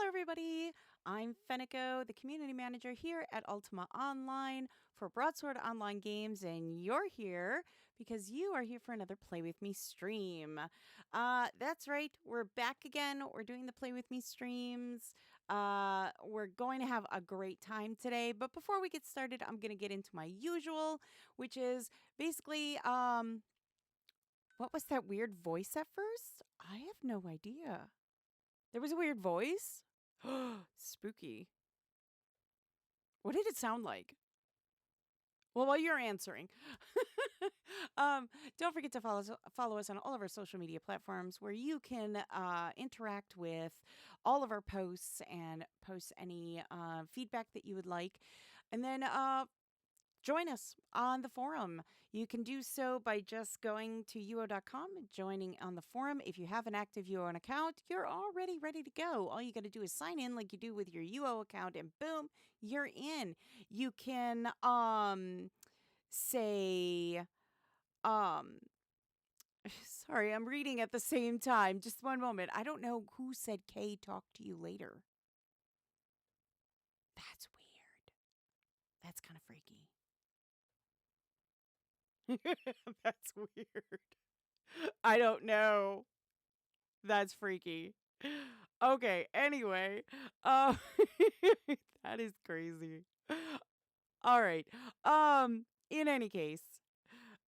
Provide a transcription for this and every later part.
Hello, everybody. I'm Fenneko, the community manager here at Ultima Online for Broadsword Online Games, and you're here because you are here for another Play With Me stream. That's right, we're back again. We're doing the Play With Me streams. We're going to have a great time today, but before we get started, I'm going to get into my usual, which is basically, what was that weird voice at first? I have no idea. There was a weird voice? Spooky. What did it sound like? Well, while you're answering, don't forget to follow us on all of our social media platforms where you can interact with all of our posts and post any feedback that you would like. And then join us on the forum. You can do so by just going to uo.com, joining on the forum. If you have an active UO account, you're already ready to go. All you got to do is sign in like you do with your UO account, and boom, you're in. You can say sorry, I'm reading at the same time. Just one moment. I don't know who said Kay talk to you later. That's weird. That's kind of freaky. That's weird. I don't know. That's freaky. Okay, anyway. Uh, that is crazy. All right. In any case,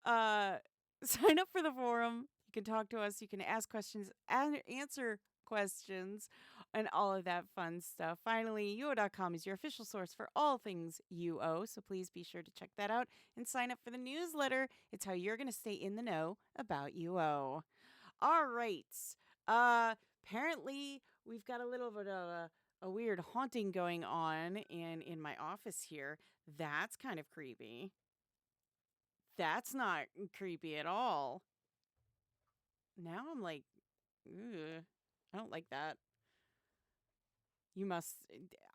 uh sign up for the forum. You can talk to us, you can ask questions and answer questions and all of that fun stuff. Finally, uo.com is your official source for all things UO, so please be sure to check that out and sign up for the newsletter. It's how you're going to stay in the know about UO. All right. Apparently we've got a little bit of a weird haunting going on in my office here. That's kind of creepy. That's not creepy at all. Now I'm like, ugh, I don't like that. You must.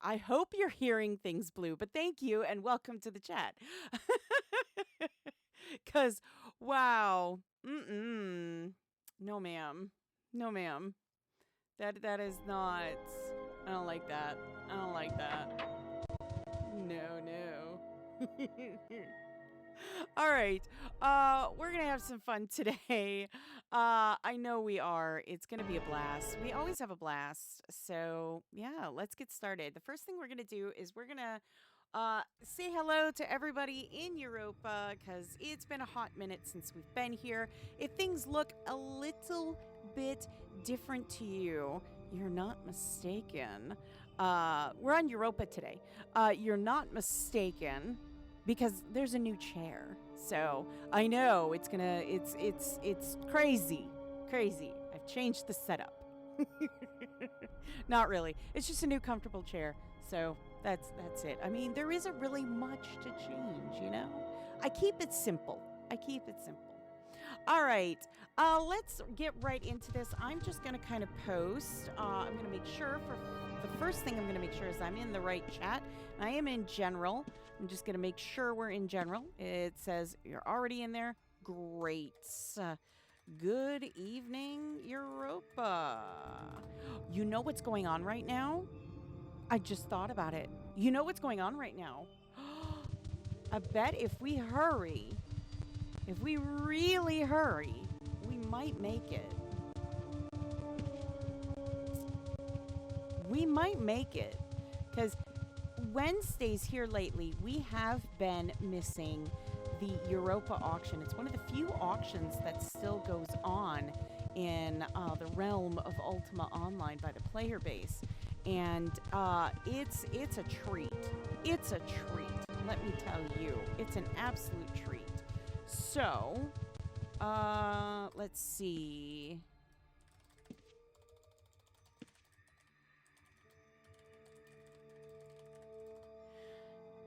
I hope you're hearing things, Blue, but thank you and welcome to the chat. Because, wow. No, ma'am. No, ma'am. That is not. I don't like that. I don't like that. No, no. All right. We're going to have some fun today. I know we are. It's going to be a blast. We always have a blast. So, yeah, let's get started. The first thing we're going to do is we're going to say hello to everybody in Europa because it's been a hot minute since we've been here. If things look a little bit different to you, you're not mistaken. We're on Europa today. You're not mistaken because there's a new chair. So I know it's crazy. I've changed the setup. Not really. It's just a new comfortable chair. So that's it. I mean, there isn't really much to change, you know? I keep it simple. All right. Let's get right into this. I'm just going to kind of post. I'm going to make sure for the first thing I'm going to make sure is I'm in the right chat. I am in general. I'm just going to make sure we're in general. It says you're already in there. Great. Good evening, Europa. You know what's going on right now? I just thought about it. You know what's going on right now? I bet if we hurry, if we really hurry, we might make it. We might make it. Because Wednesdays here lately, we have been missing the Europa auction. It's one of the few auctions that still goes on in the realm of Ultima Online by the player base. And it's a treat. It's a treat. Let me tell you. It's an absolute treat. So, let's see.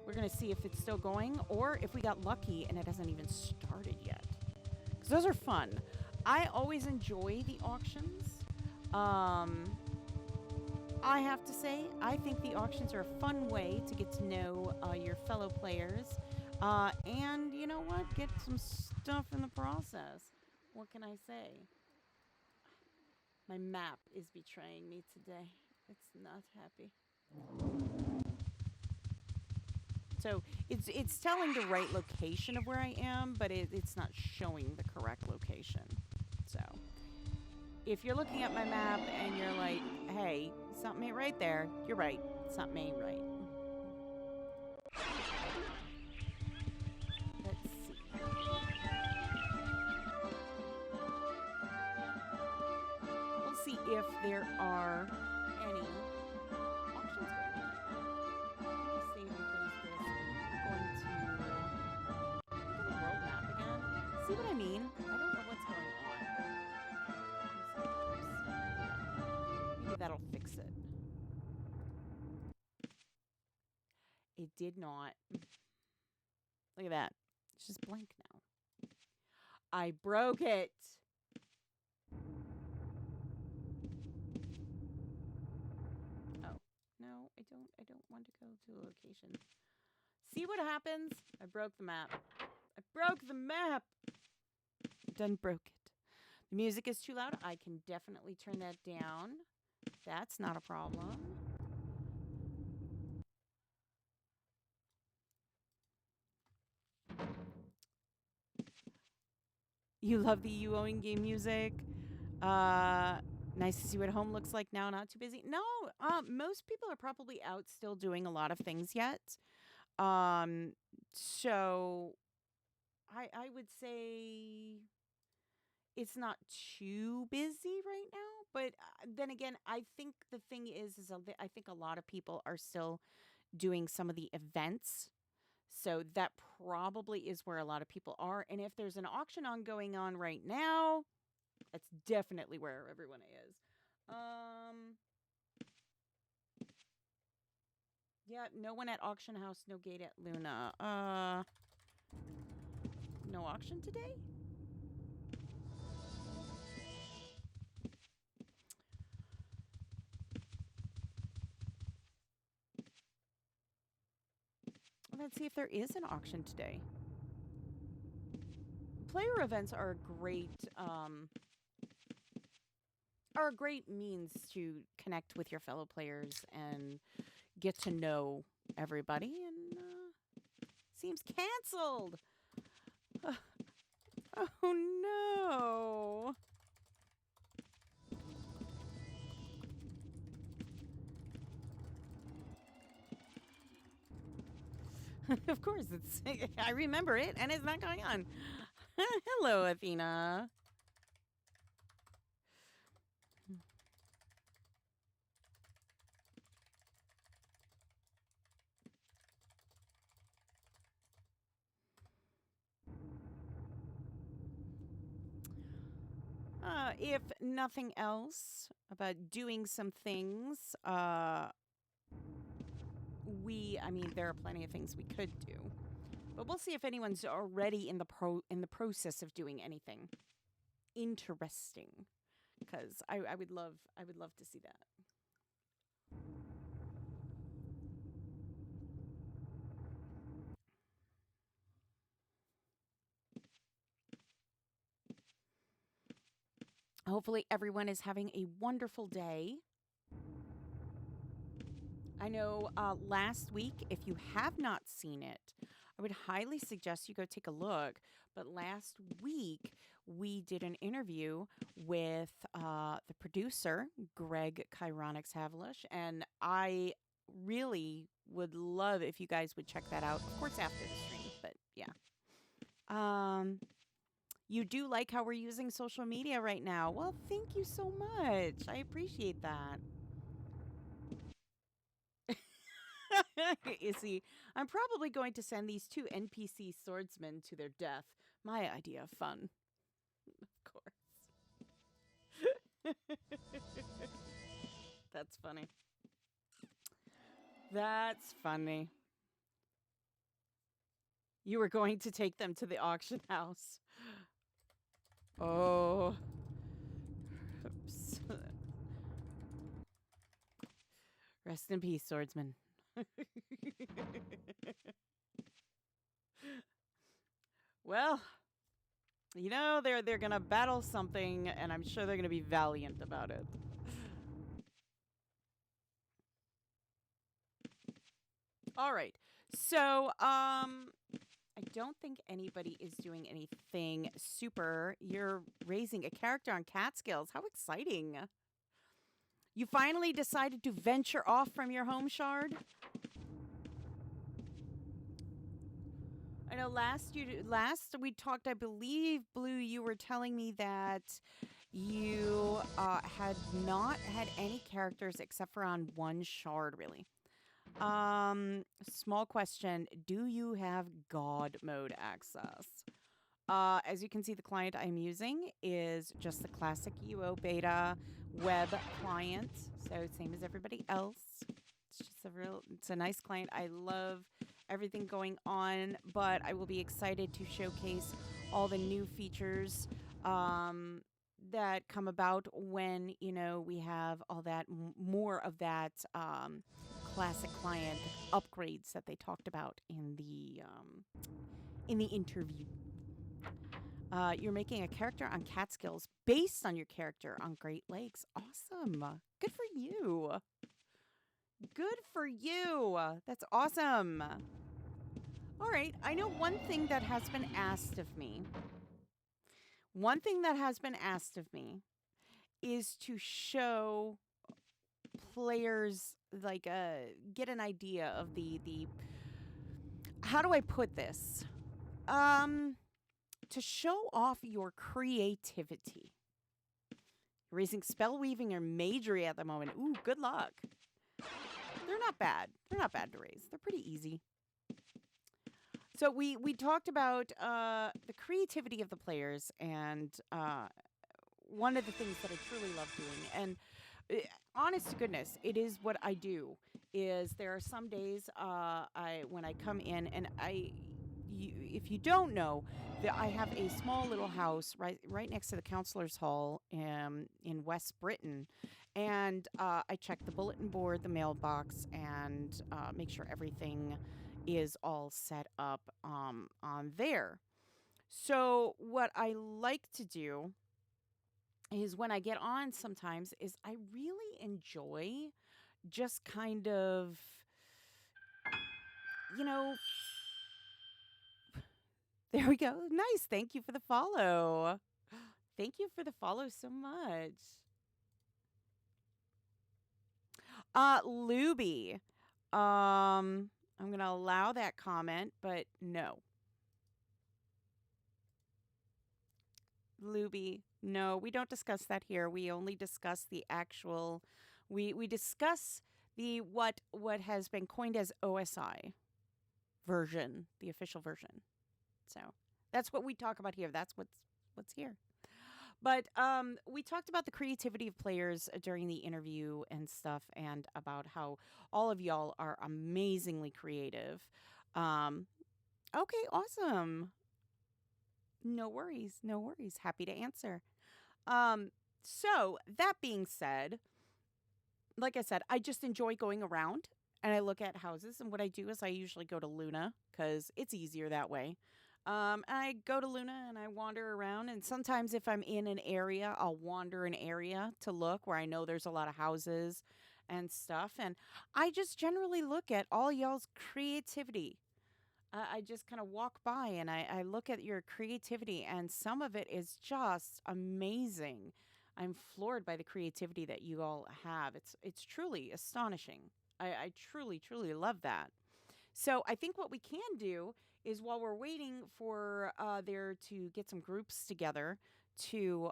We're going to see if it's still going or if we got lucky and it hasn't even started yet. Because those are fun. I always enjoy the auctions. I have to say, I think the auctions are a fun way to get to know your fellow players. And you know what? Get some stuff in the process. What can I say? My map is betraying me today. It's not happy. So it's telling the right location of where I am, but it's not showing the correct location. So if you're looking at my map and you're like, hey, something ain't right there, you're right. Something ain't right. Let's see. We'll see if there are any auctions going on. Let's save and close this. I'm going to look at the world map again. See what I mean? I don't know what's going on. Maybe that'll fix it. It did not. Look at that. It's just blank now. I broke it. Oh, no, I don't want to go to a location. See what happens? I broke the map. I broke the map. Done broke it. The music is too loud. I can definitely turn that down. That's not a problem. You love the UO in-game music. Nice to see what home looks like now. Not too busy. No, most people are probably out still doing a lot of things yet. So I would say it's not too busy right now. But then again, I think the thing is I think a lot of people are still doing some of the events. So that probably is where a lot of people are. And if there's an auction going on right now, that's definitely where everyone is. Yeah, no one at auction house, no gate at Luna. No auction today? Let's see if there is an auction today. Player events are a great means to connect with your fellow players and get to know everybody. And seems canceled. Oh no. Of course, it's. I remember it, and it's not going on. Hello, Athena. If nothing else about doing some things, I mean, there are plenty of things we could do, but we'll see if anyone's already in the process of doing anything interesting, because I would love to see that. Hopefully, everyone is having a wonderful day. I know last week, if you have not seen it, I would highly suggest you go take a look. But last week, we did an interview with the producer, Greg Chironix Havlish, and I really would love if you guys would check that out. Of course, after the stream, but yeah. You do like how we're using social media right now. Well, thank you so much. I appreciate that. You see, I'm probably going to send these two NPC swordsmen to their death. My idea of fun. Of course. That's funny. That's funny. You were going to take them to the auction house. Oh. Oops. Rest in peace, swordsman. Well, you know they're gonna battle something, and I'm sure they're gonna be valiant about it. All right. So, I don't think anybody is doing anything super. You're raising a character on Catskills. How exciting. You finally decided to venture off from your home shard? I know last we talked, I believe, Blue, you were telling me that you had not had any characters except for on one shard, really. Small question. Do you have God mode access? As you can see, the client I'm using is just the classic UO beta web client. So same as everybody else. It's a nice client. I love everything going on, but I will be excited to showcase all the new features that come about when, we have all that more of that classic client upgrades that they talked about in the interview. You're making a character on Catskills based on your character on Great Lakes. Awesome. Good for you. Good for you. That's awesome. All right. I know one thing that has been asked of me. One thing that has been asked of me is to show players, like, get an idea of the how do I put this? To show off your creativity. You're raising spell weaving or magery at the moment. Ooh, good luck. They're not bad. They're not bad to raise. They're pretty easy. So we talked about the creativity of the players, and one of the things that I truly love doing, and honest to goodness, it is what I do. Is there are some days when I come in and if you don't know, that I have a small little house right next to the counselor's hall in West Britain, and I check the bulletin board, the mailbox, and make sure everything is all set up on there. So what I like to do is when I get on sometimes is I really enjoy just kind of, you know, there we go. Nice. Thank you for the follow. Thank you for the follow so much. Luby. I'm going to allow that comment, but no. Luby, no, we don't discuss that here. We only discuss the actual we discuss the what has been coined as OSI version, the official version. So, that's what we talk about here. That's what's here. But we talked about the creativity of players during the interview and stuff, and about how all of y'all are amazingly creative. Okay, awesome. No worries, no worries. Happy to answer. So that being said, like I said, I just enjoy going around and I look at houses. And what I do is I usually go to Luna because it's easier that way. I go to Luna and I wander around. And sometimes if I'm in an area, I'll wander an area to look where I know there's a lot of houses and stuff. And I just generally look at all y'all's creativity. I just kind of walk by and I look at your creativity, and some of it is just amazing. I'm floored by the creativity that you all have. It's truly astonishing. I truly, truly love that. So I think what we can do is, while we're waiting for there to get some groups together to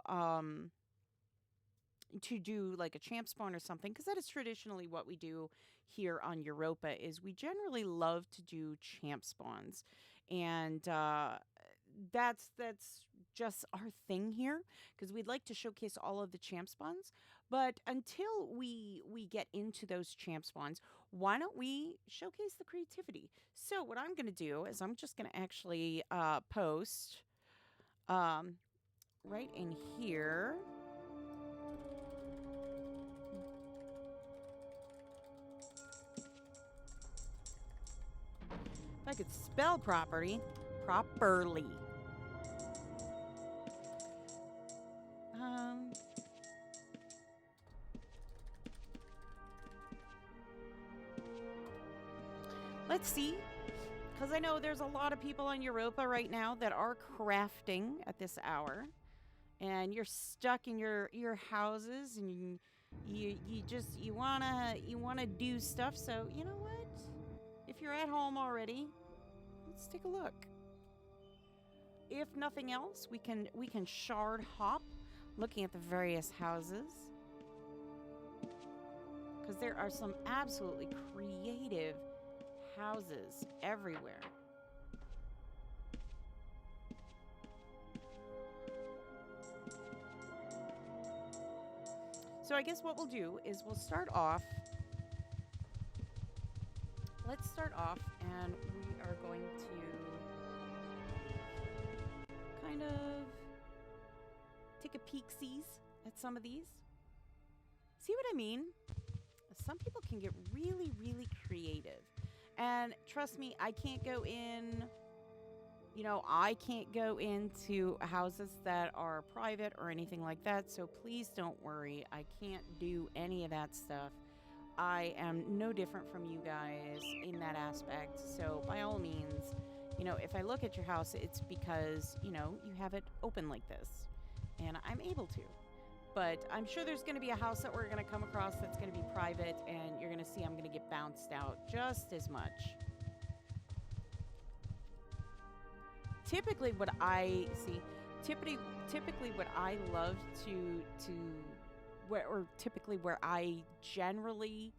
do like a champ spawn or something, because that is traditionally what we do here on Europa, is we generally love to do champ spawns, and that's just our thing here, because we'd like to showcase all of the champ spawns. But until we get into those champ spawns, why don't we showcase the creativity? So what I'm going to do is I'm just going to actually post right in here. If I could spell properly. let's see. Because I know there's a lot of people on Europa right now that are crafting at this hour. And you're stuck in your houses and you wanna do stuff. So you know what? If you're at home already, let's take a look. If nothing else, we can shard hop, looking at the various houses, because there are some absolutely creative houses everywhere. So I guess what we'll do is we'll start off. Let's start off, and we are going to kind of take a peek-sees at some of these. See what I mean? Some people can get really, really creative. And trust me, I can't go in, I can't go into houses that are private or anything like that. So please don't worry. I can't do any of that stuff. I am no different from you guys in that aspect. So by all means, if I look at your house, it's because, you have it open like this. And I'm able to. But I'm sure there's going to be a house that we're going to come across that's going to be private, and you're going to see I'm going to get bounced out just as much. Typically what I see, typically what I love typically where I generally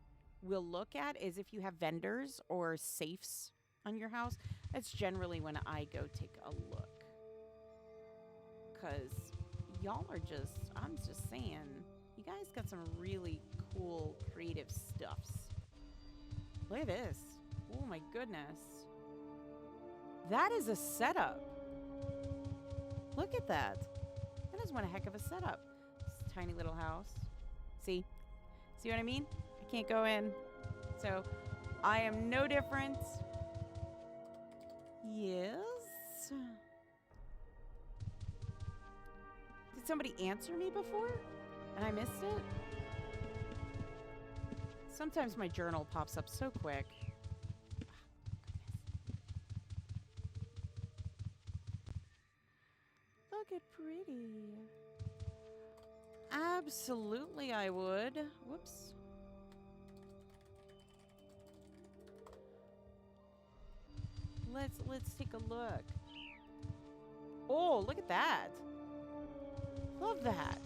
will look at is if you have vendors or safes on your house. That's generally when I go take a look. 'Cause y'all are I'm just saying, you guys got some really cool, creative stuffs. Look at this. Oh my goodness. That is a setup. Look at that. That is one heck of a setup. This tiny little house. See what I mean? I can't go in. So I am no different. Yes. Did somebody answer me before and I missed it? Sometimes my journal pops up so quick. Look at pretty. Absolutely I would. Whoops. Let's take a look. Oh, look at that. Love that.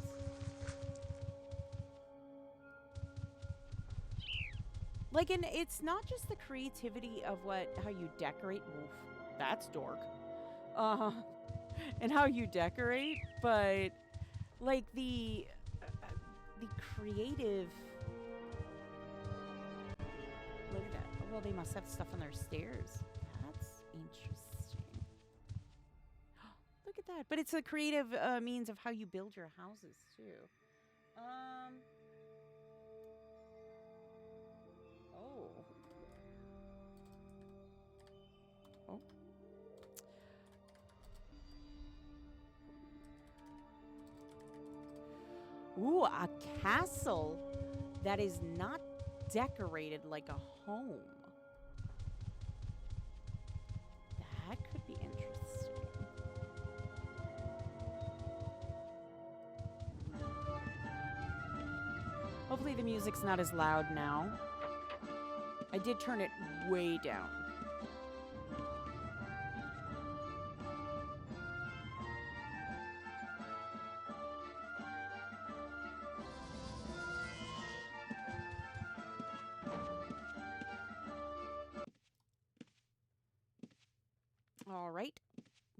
Like, and it's not just the creativity of how you decorate. Oof, that's dork. And how you decorate, but like the creative. Look at that. Well, they must have stuff on their stairs. That's interesting. Look at that. But it's a creative means of how you build your houses too. Oh. Oh. Ooh, a castle that is not decorated like a home. That could be interesting. Hopefully the music's not as loud now. I did turn it way down. All right,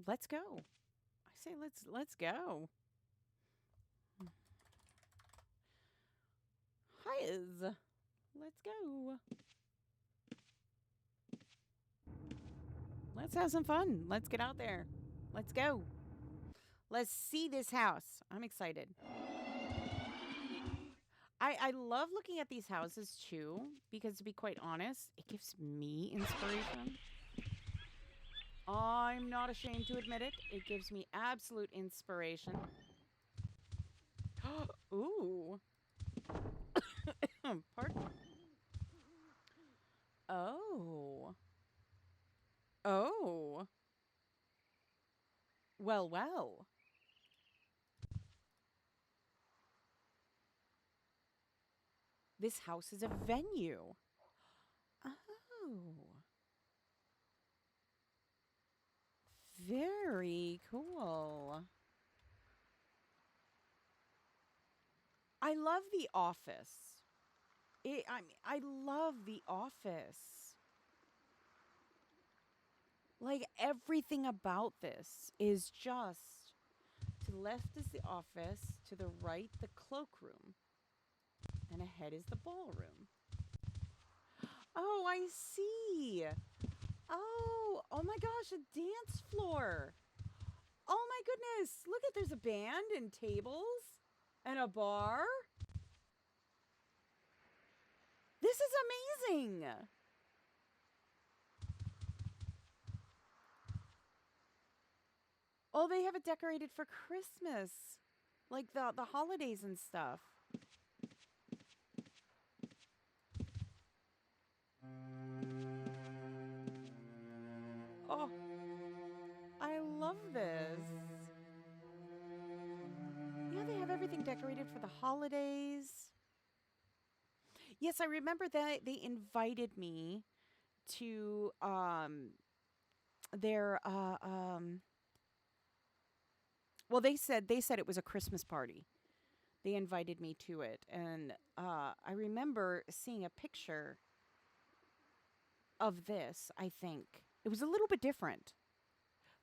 let's go. I say let's go. Hiz. Let's go. Let's have some fun. Let's get out there. Let's go. Let's see this house. I'm excited. I love looking at these houses too, because to be quite honest, it gives me inspiration. I'm not ashamed to admit it. It gives me absolute inspiration. Ooh. Pardon. Oh. Well, well. This house is a venue. Oh. Very cool. I love The Office. I love The Office. Like everything about this is just to the left is the office, to the right the cloakroom, and ahead is the ballroom. Oh, I see. Oh my gosh, a dance floor. Oh my goodness. Look at there's a band and tables and a bar. This is amazing. Oh, they have it decorated for Christmas. Like the holidays and stuff. Oh, I love this. Yeah, they have everything decorated for the holidays. Yes, I remember that they invited me to their well, they said it was a Christmas party. They invited me to it, and I remember seeing a picture of this. I think it was a little bit different,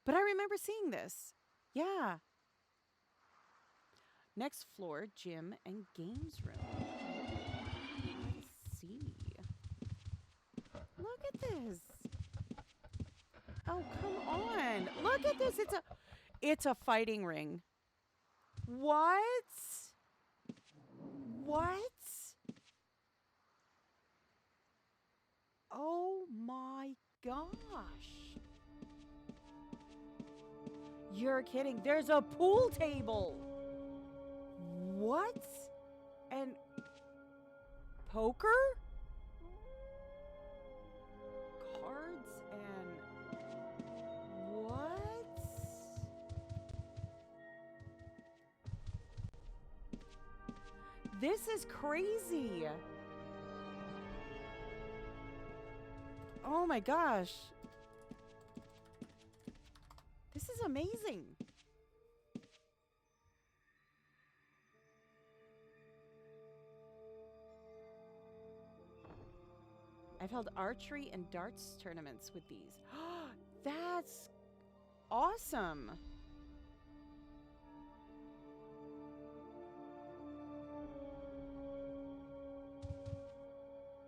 but I remember seeing this. Yeah. Next floor, gym and games room. Let's see. Look at this. Oh, come on. Look at this. It's a fighting ring. What? What? Oh my gosh. You're kidding. There's a pool table. What? And poker? Cards and what? This is crazy. Oh my gosh. This is amazing. I've held archery and darts tournaments with these. That's awesome.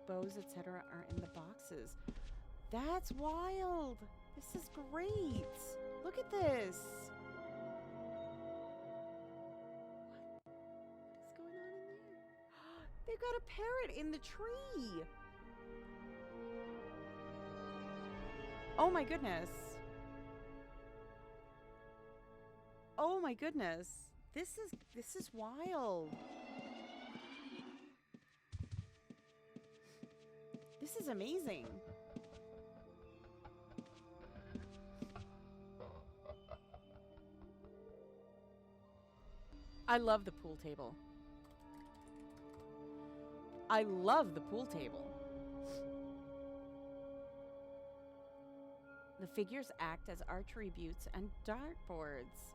Bows, etc. are in the boxes. That's wild. This is great. Look at this. What is going on in there? They've got a parrot in the tree. Oh my goodness. Oh my goodness. This is wild. This is amazing. I love the pool table. I love the pool table. The figures act as archery buttes and dartboards.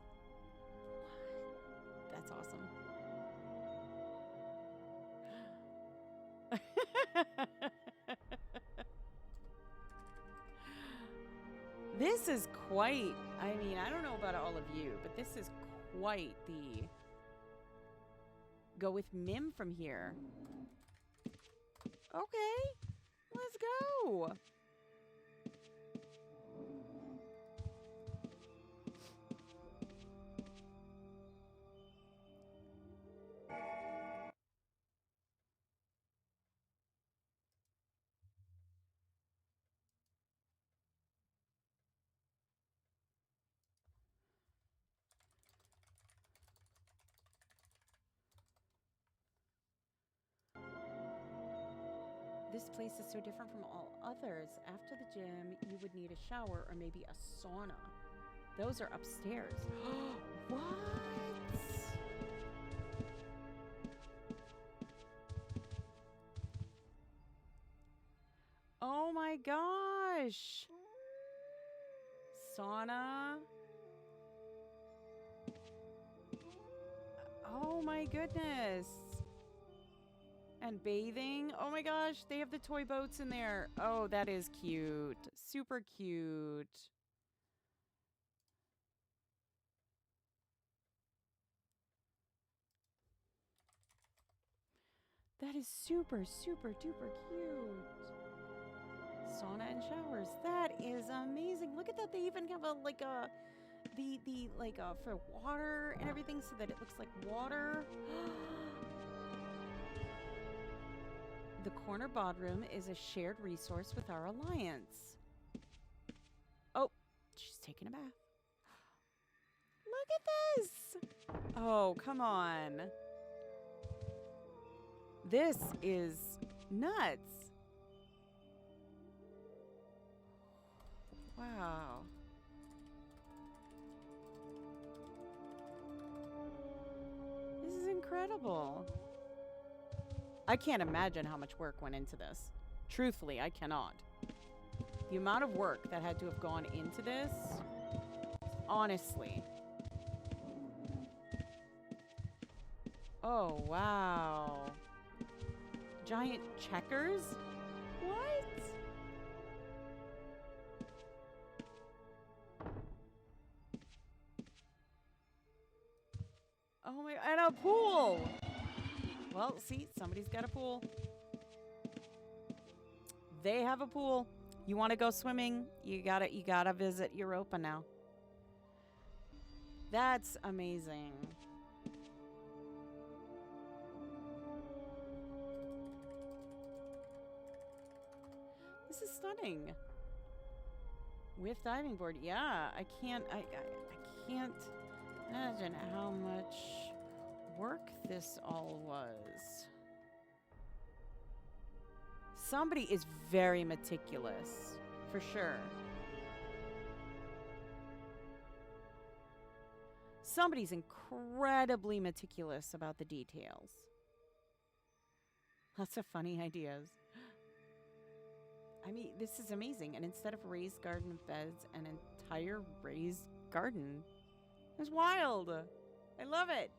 What? That's awesome. This is quite, I mean, I don't know about all of you, but this is quite the go with Mim from here. Okay, let's go. This place is so different from all others. After the gym, you would need a shower or maybe a sauna. Those are upstairs. What? Oh my gosh. Sauna. Oh my goodness. And bathing. Oh my gosh, they have the toy boats in there. Oh, that is cute. Super cute. That is super, super duper cute. Sauna and showers. That is amazing. Look at that. They even have a for water and everything so that it looks like water. The corner bodroom is a shared resource with our alliance. Oh, she's taking a bath. Look at this. Oh, come on. This is nuts. Wow. This is incredible. I can't imagine how much work went into this. Truthfully, I cannot. The amount of work that had to have gone into this, honestly. Oh, wow. Giant checkers? What? Oh my, and a pool. Well, see, somebody's got a pool. They have a pool. You want to go swimming? You gotta visit Europa now. That's amazing. This is stunning. With diving board, yeah. I can't imagine how much work this all was. Somebody is very meticulous, for sure. Somebody's incredibly meticulous about the details. Lots of funny ideas. I mean, this is amazing. And instead of raised garden beds, an entire raised garden. It's wild. I love it.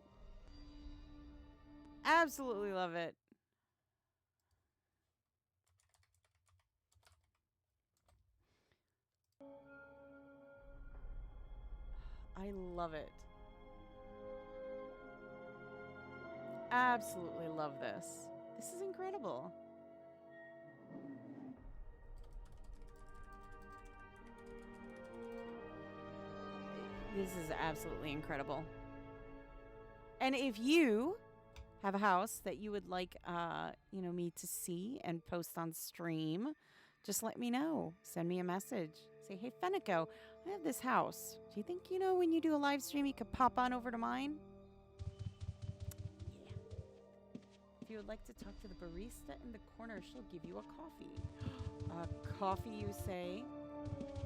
Absolutely love it. I love it. Absolutely love this. This is incredible. This is absolutely incredible. And if you have a house that you would like, me to see and post on stream, just let me know. Send me a message. Say, hey, Fenneko, I have this house. Do you think, when you do a live stream, you could pop on over to mine? Yeah. If you would like to talk to the barista in the corner, she'll give you a coffee. A coffee, you say?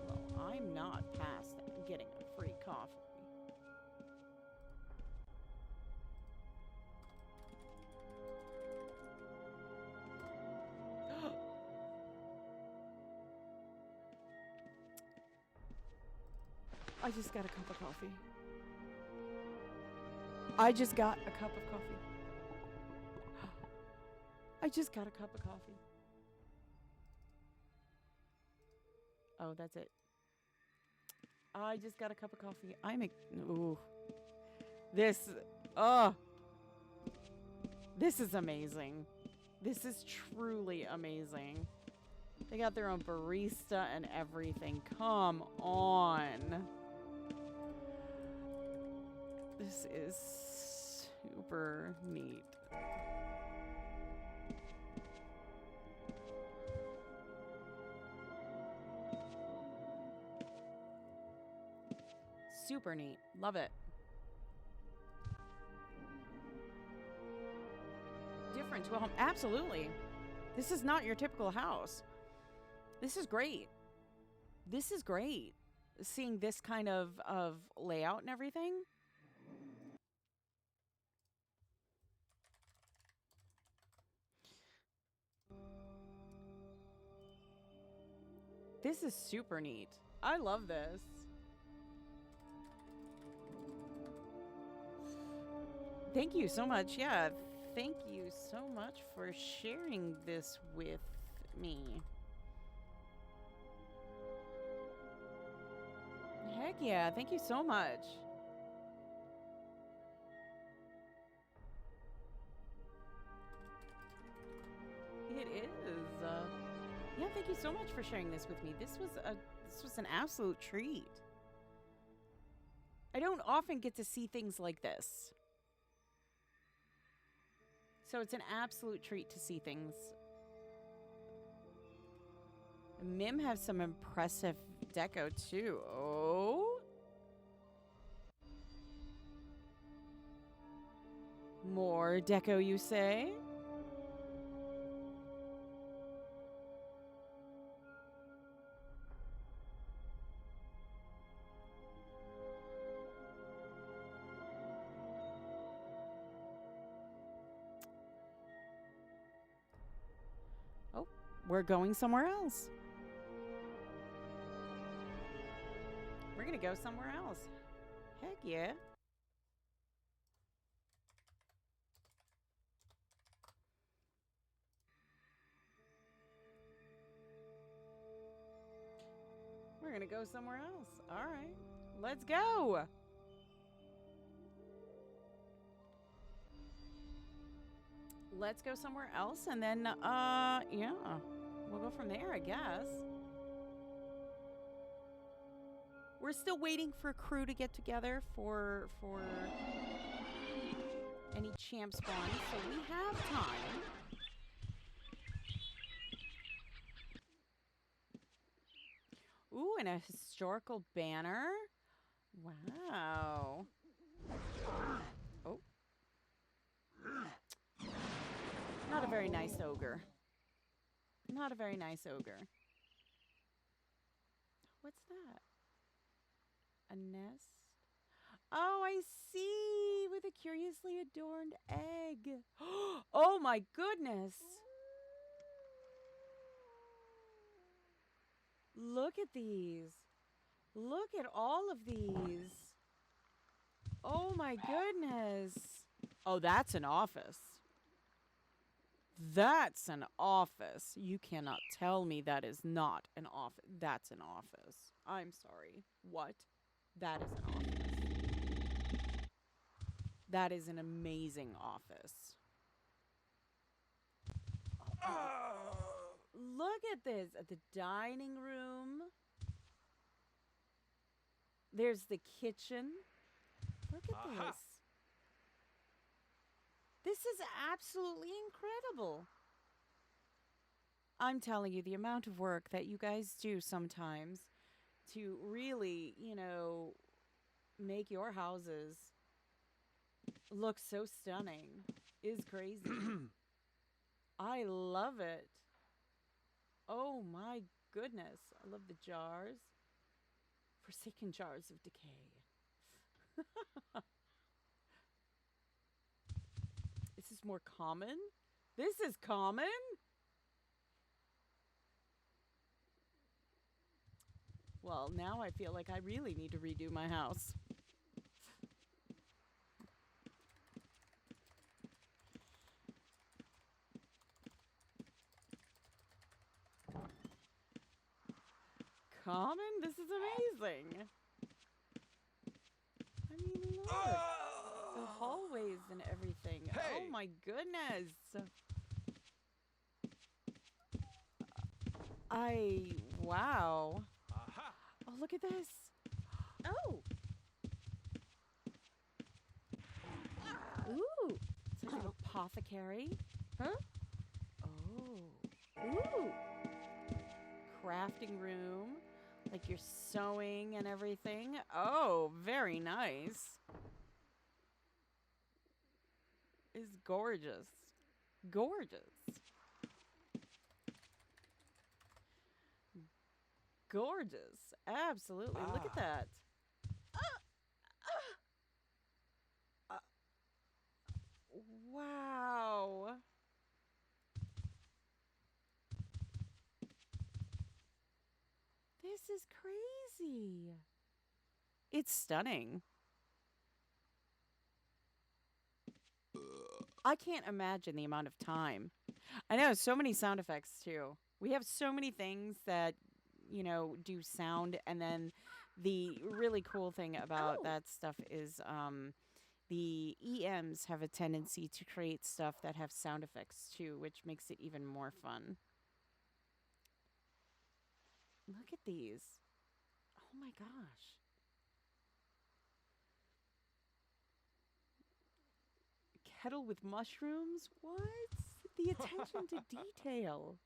Well, I'm not past getting a free coffee. I just got a cup of coffee. I just got a cup of coffee. I just got a cup of coffee. Oh, that's it. I just got a cup of coffee. Ooh. This is amazing. This is truly amazing. They got their own barista and everything. Come on. This is super neat. Super neat. Love it. Different to a home. Absolutely. This is not your typical house. This is great. This is great. seeing this kind of layout and everything. This is super neat. I love this. Thank you so much. Yeah, thank you so much for sharing this with me. Heck yeah, thank you so much. It is. Yeah, thank you so much for sharing this with me. This was an absolute treat. I don't often get to see things like this. So it's an absolute treat to see things. Mim has some impressive deco too. Oh. More deco, you say? Oh, we're going somewhere else. We're gonna go somewhere else. Heck yeah. We're gonna go somewhere else. All right, let's go. Let's go somewhere else, and then, yeah, we'll go from there, I guess. We're still waiting for crew to get together for any champ spawns, so we have time. Ooh, and a historical banner. Wow. Oh. Not a very nice ogre. Not a very nice ogre. What's that? A nest? Oh, I see. With a curiously adorned egg. Oh my goodness. Look at these. Look at all of these. Oh my goodness. Oh, that's an office. That's an office. You cannot tell me that is not an office. That's an office. I'm sorry. What? That is an office. That is an amazing office. Look at this. At the dining room. There's the kitchen. Look at this. This is absolutely incredible. I'm telling you, the amount of work that you guys do sometimes to really, you know, make your houses look so stunning is crazy. I love it. Oh my goodness. I love the jars. Forsaken jars of decay. This is more common? This is common? Well, now I feel like I really need to redo my house. Common? This is amazing. I mean, look. The hallways and everything. Hey. Oh my goodness. Wow. Oh, look at this. Oh. Ooh. It's like an apothecary. Huh? Oh. Ooh. Crafting room. Like you're sewing and everything. Oh, very nice. It's gorgeous. Gorgeous. gorgeous. Absolutely. Look at that. Uh, wow. This is crazy. It's stunning. I can't imagine the amount of time. I know, so many sound effects too. We have so many things that, do sound, and then the really cool thing about Oh. that stuff is the EMs have a tendency to create stuff that have sound effects too, which makes it even more fun. Look at these. Oh my gosh. Kettle with mushrooms? What? The attention to detail.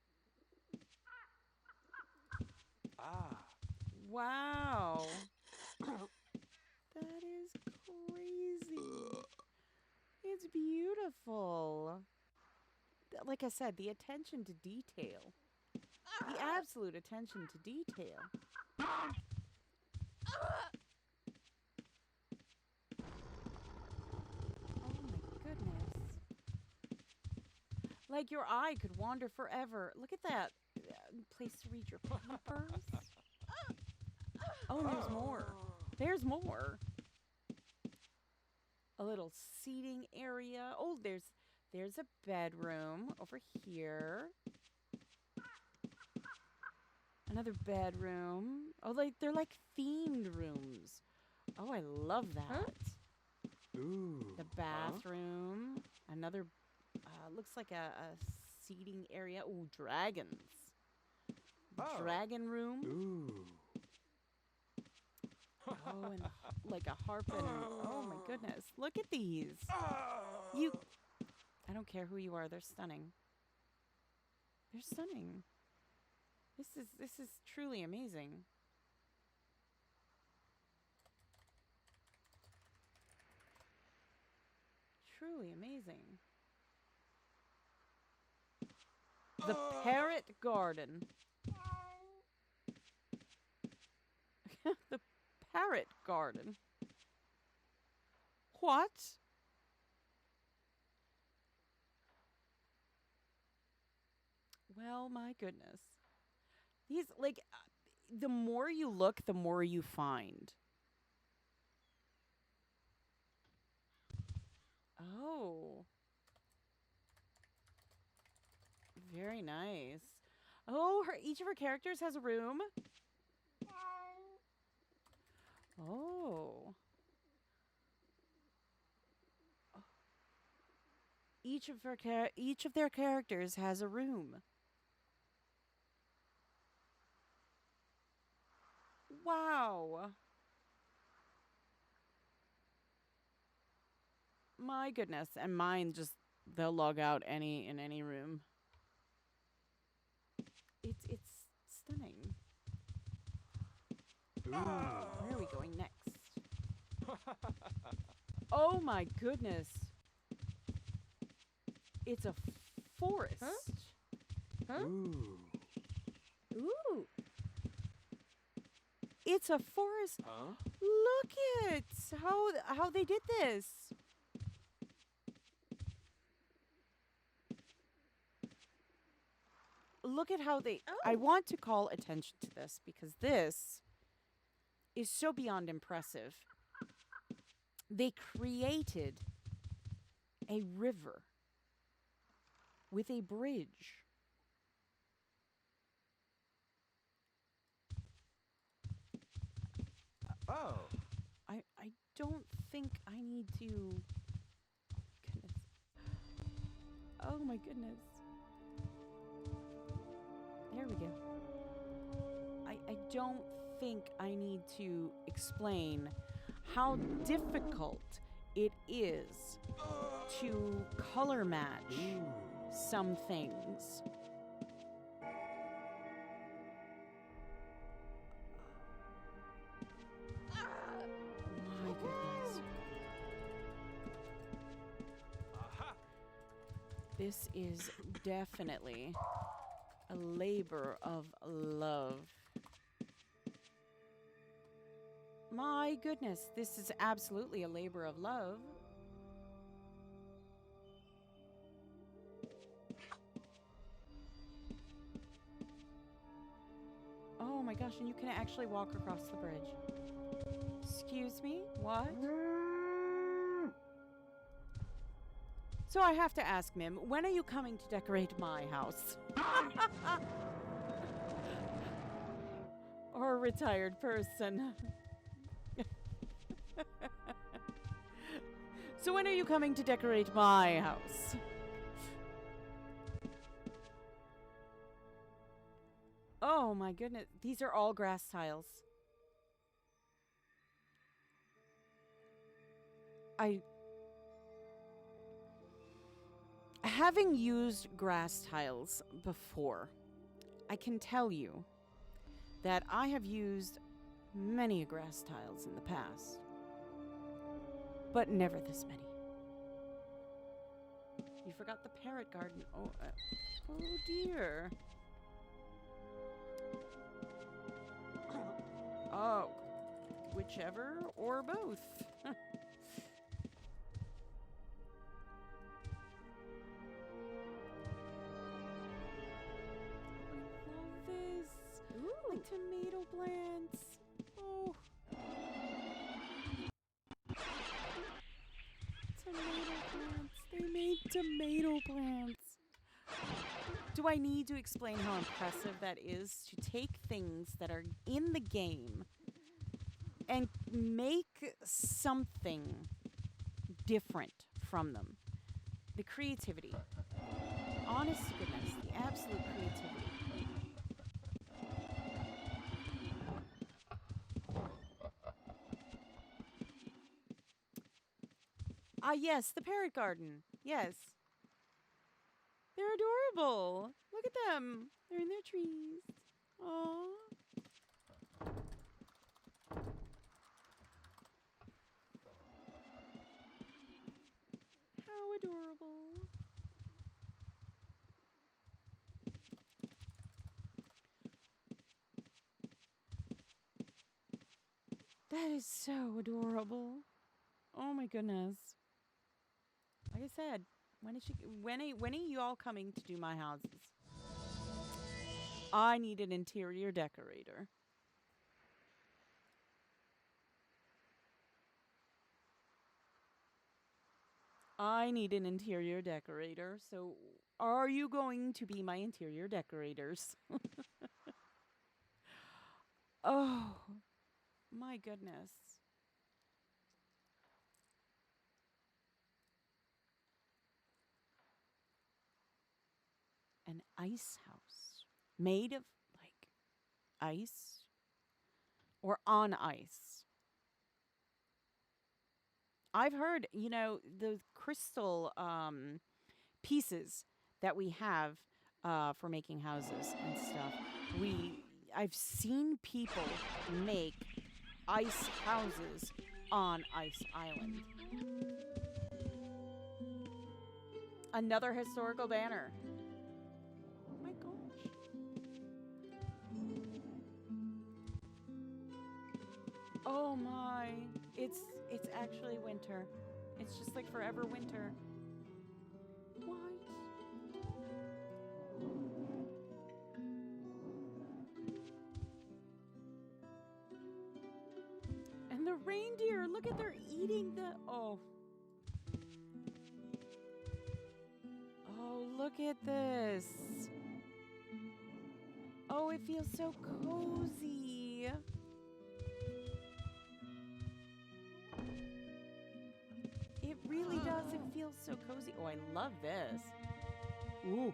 Ah. Wow. That is crazy. It's beautiful. Like I said, the attention to detail. The absolute attention to detail. Oh my goodness. Like your eye could wander forever. Look at that. Place to read your papers. Oh, and there's more. There's more. A little seating area. Oh, there's a bedroom over here. Another bedroom. Oh, they're like themed rooms. Oh, I love that. Huh? Ooh. The bathroom. Another looks like a seating area. Ooh, dragons. Dragon room. Ooh. Oh, and like a harp and oh my goodness. Look at these. I don't care who you are, they're stunning. They're stunning. This is truly amazing. Truly amazing. The Parrot Garden. The Parrot Garden. What? Well, my goodness. These, like, the more you look, the more you find. Oh. Very nice. Oh, each of her characters has a room. Oh. Each of their characters has a room. Wow. My goodness, and mine just they'll log out in any room. It's stunning. Ooh. Where are we going next? Oh my goodness. It's a forest. Huh? Ooh. Ooh. It's a forest. Huh? Look at how they did this. Look at how they I want to call attention to this because this is so beyond impressive. They created a river with a bridge. Oh. I don't think I need to. Goodness. Oh my goodness. There we go. I don't think I need to explain how difficult it is to color match some things. My goodness. This is definitely a labor of love. My goodness, this is absolutely a labor of love. Oh my gosh, and you can actually walk across the bridge. Excuse me? What? So I have to ask, Mim, when are you coming to decorate my house? Or a retired person. So when are you coming to decorate my house? Oh my goodness. These are all grass tiles. Having used grass tiles before, I can tell you that I have used many grass tiles in the past, but never this many. You forgot the parrot garden. Oh, oh dear. Oh, whichever or both. Like tomato plants. Oh. Tomato plants. They made tomato plants. Do I need to explain how impressive that is to take things that are in the game and make something different from them? The creativity. Honest to goodness, the absolute creativity. Ah, yes, the parrot garden. Yes. They're adorable. Look at them. They're in their trees. Aww. How adorable. That is so adorable. Oh my goodness. Like I said, when are you all coming to do my houses? I need an interior decorator. I need an interior decorator. So, are you going to be my interior decorators? Oh, my goodness. An ice house made of like ice or on ice. I've heard, the crystal pieces that we have for making houses and stuff. I've seen people make ice houses on Ice Island. Another historical banner. Oh my gosh. Oh my. It's actually winter. It's just like forever winter. What? And the reindeer, look at they're eating the Oh, look at this. Oh, it feels so cozy. It really does. It feels so cozy. Oh, I love this. Ooh.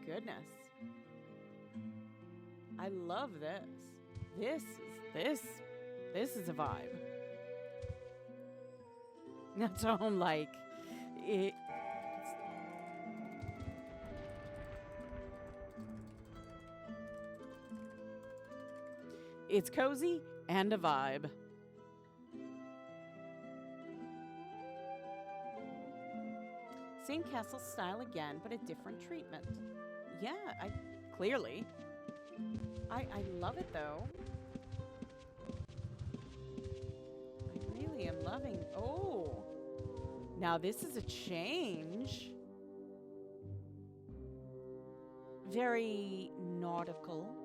Goodness. I love this. This is a vibe. So I'm like, it's cozy and a vibe. Same castle style again, but a different treatment. Yeah, clearly. I love it though. Oh. Now this is a change. Very nautical.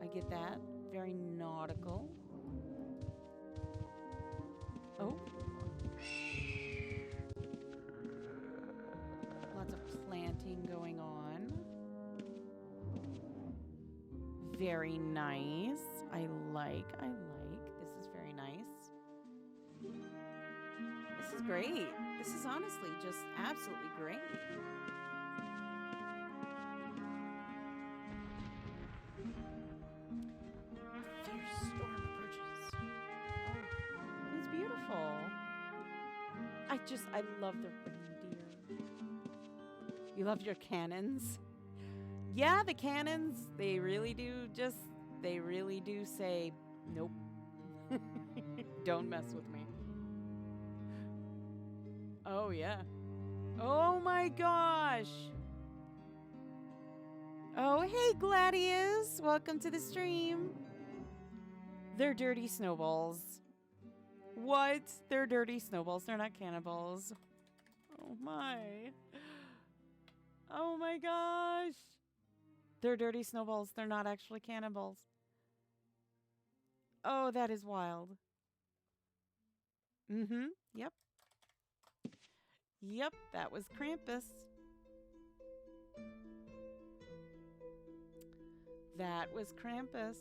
I get that. Very nautical. Oh. Lots of planting going on. Very nice. I like. This is very nice. This is great. This is honestly just absolutely great. Fierce storm approaches. Oh, it's beautiful. I love the reindeer. You love your cannons? Yeah, the cannons, they really do say, nope. Don't mess with me. Oh, yeah. Oh my gosh. Oh, hey, Gladius. Welcome to the stream. They're dirty snowballs. What? They're dirty snowballs. They're not cannibals. Oh my. Oh my gosh. They're dirty snowballs. They're not actually cannibals. Oh, that is wild. Mm-hmm. Yep. Yep, that was Krampus. That was Krampus.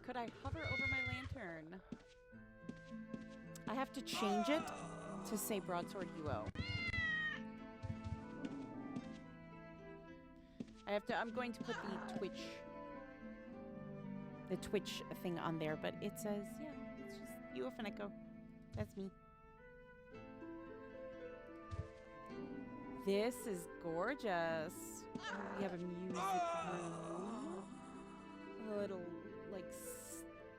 Could I hover over my lantern? I have to change it to say Broadsword UO. I'm going to put the Twitch thing on there, but it says, yeah, it's just UO Fenneko. That's me. This is gorgeous. We have a music room. A little, like,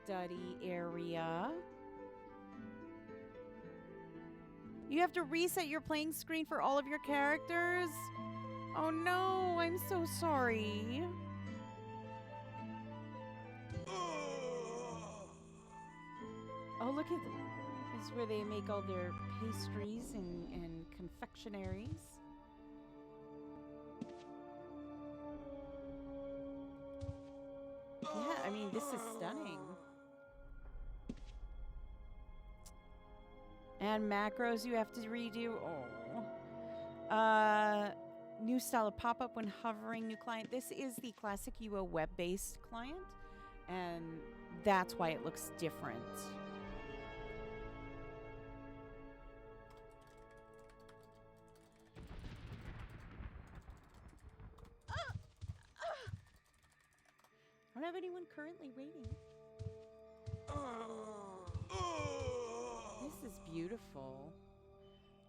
study area. You have to reset your playing screen for all of your characters? Oh no, I'm so sorry. Oh, look at this is where they make all their pastries and confectionaries. Yeah, I mean, this is stunning. And macros you have to redo. Oh. New style of pop-up when hovering, new client. This is the classic UO web-based client, and that's why it looks different. I don't have anyone currently waiting. This is beautiful.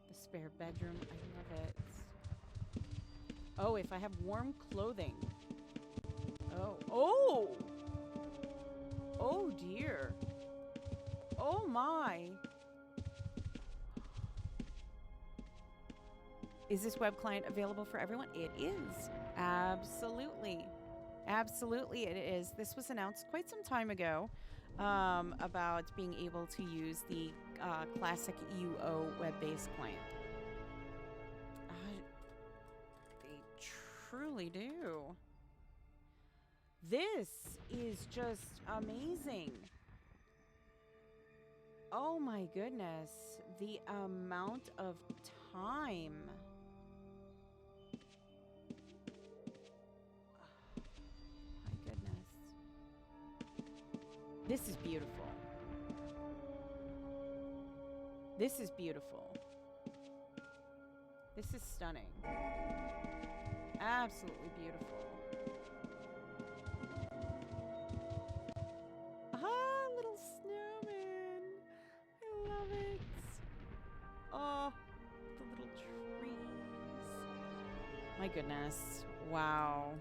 The spare bedroom, I love it. Oh, if I have warm clothing. Oh. Oh! Oh, dear. Oh, my. Is this web client available for everyone? It is. Absolutely. Absolutely, it is. This was announced quite some time ago about being able to use the classic UO web-based client. Truly do. This is just amazing. Oh my goodness. The amount of time. Oh, my goodness. This is beautiful. This is beautiful. This is stunning. Absolutely beautiful. Ah, little snowman. I love it. Oh, the little trees. My goodness. Wow.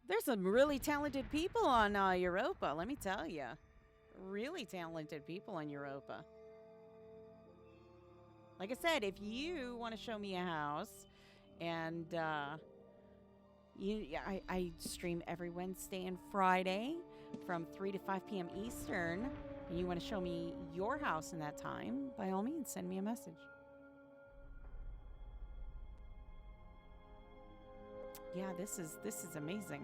There's some really talented people on Europa, let me tell you. really talented people in Europa. Like I said, if you want to show me a house and I stream every Wednesday and Friday from 3 to 5 p.m. Eastern, and you want to show me your house in that time, by all means, send me a message. Yeah, this is amazing.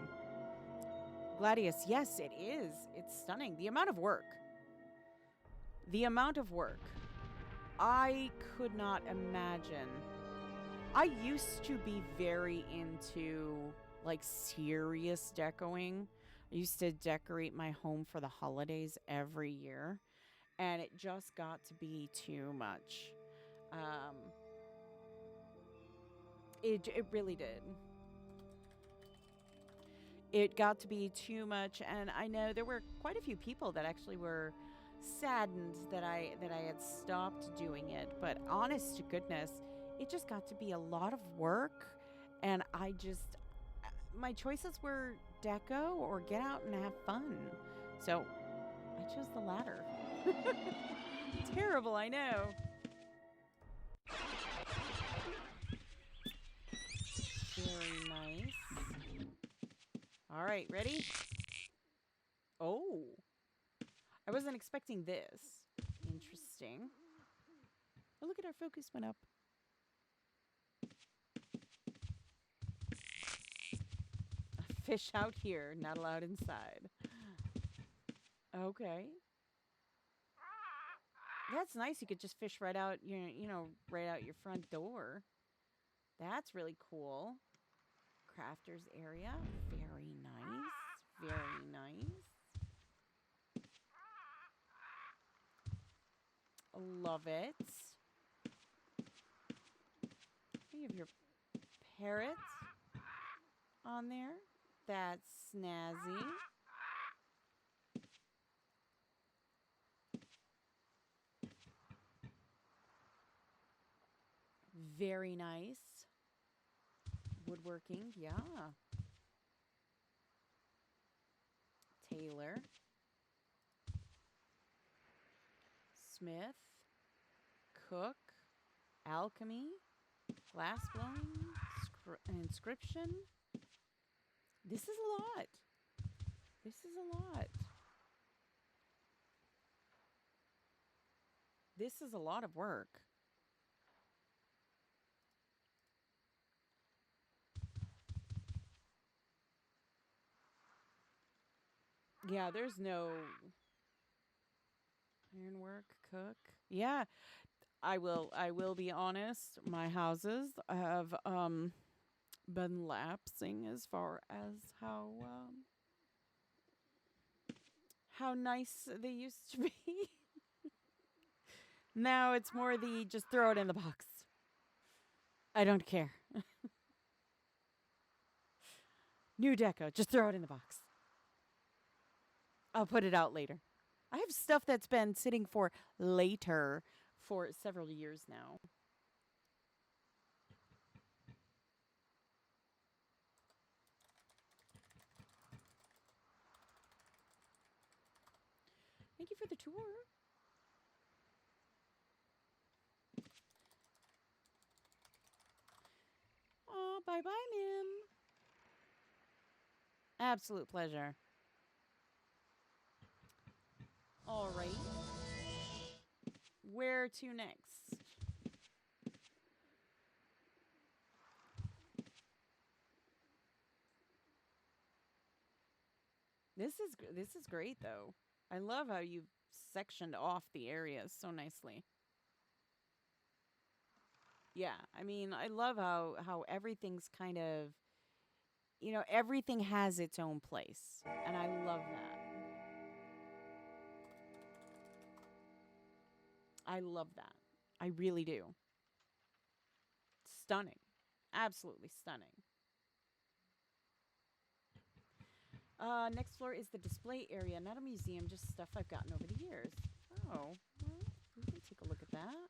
Gladius, yes, it is. It's stunning. The amount of work. The amount of work. I could not imagine. I used to be very into like serious decoing. I used to decorate my home for the holidays every year, and it just got to be too much. It really did. It got to be too much, and I know there were quite a few people that actually were saddened that I had stopped doing it. But honest to goodness, it just got to be a lot of work, and my choices were deco or get out and have fun. So I chose the latter. Terrible, I know. Very nice. All right, ready? Oh, I wasn't expecting this. Interesting. Oh, look at our focus went up. Fish out here, not allowed inside. Okay. That's nice. You could just fish right out, right out your front door. That's really cool. Crafters area. Very nice. Very nice. Love it. You have your parrot on there. That's snazzy. Very nice. Woodworking, yeah. Taylor. Smith. Cook. Alchemy. Glass blowing. Inscription. This is a lot. This is a lot. This is a lot of work. Yeah, there's no ironwork, cook. Yeah, I will be honest. My houses have been lapsing as far as how nice they used to be. Now it's more the just throw it in the box. I don't care. New deco, just throw it in the box. I'll put it out later. I have stuff that's been sitting for later for several years now. Thank you for the tour. Oh, bye-bye, Mim. Absolute pleasure. All right. Where to next? This is great though. I love how you've sectioned off the areas so nicely. Yeah, I mean, I love how everything's kind of, everything has its own place, and I love that. I love that. I really do. Stunning. Absolutely stunning. Next floor is the display area, not a museum, just stuff I've gotten over the years. Oh, well, we can take a look at that.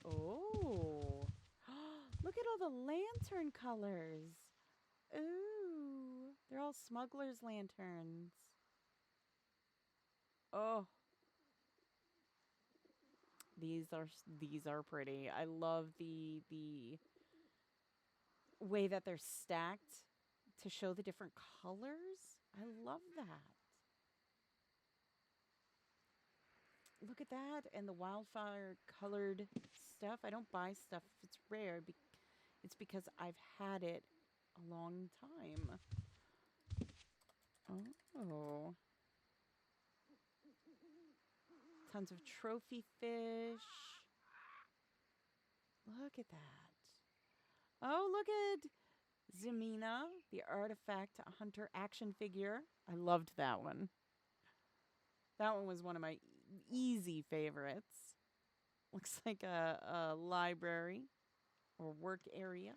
Oh, look at all the lantern colors. Ooh, they're all smuggler's lanterns. Oh, these are pretty. I love the way that they're stacked to show the different colors. I love that. Look at that and the wildfire colored stuff. I don't buy stuff if it's rare. It's because I've had it a long time. Oh. Tons of trophy fish. Look at that. Oh, look at Zamina, the artifact hunter action figure. I loved that one. That one was one of my easy favorites. Looks like a library or work area.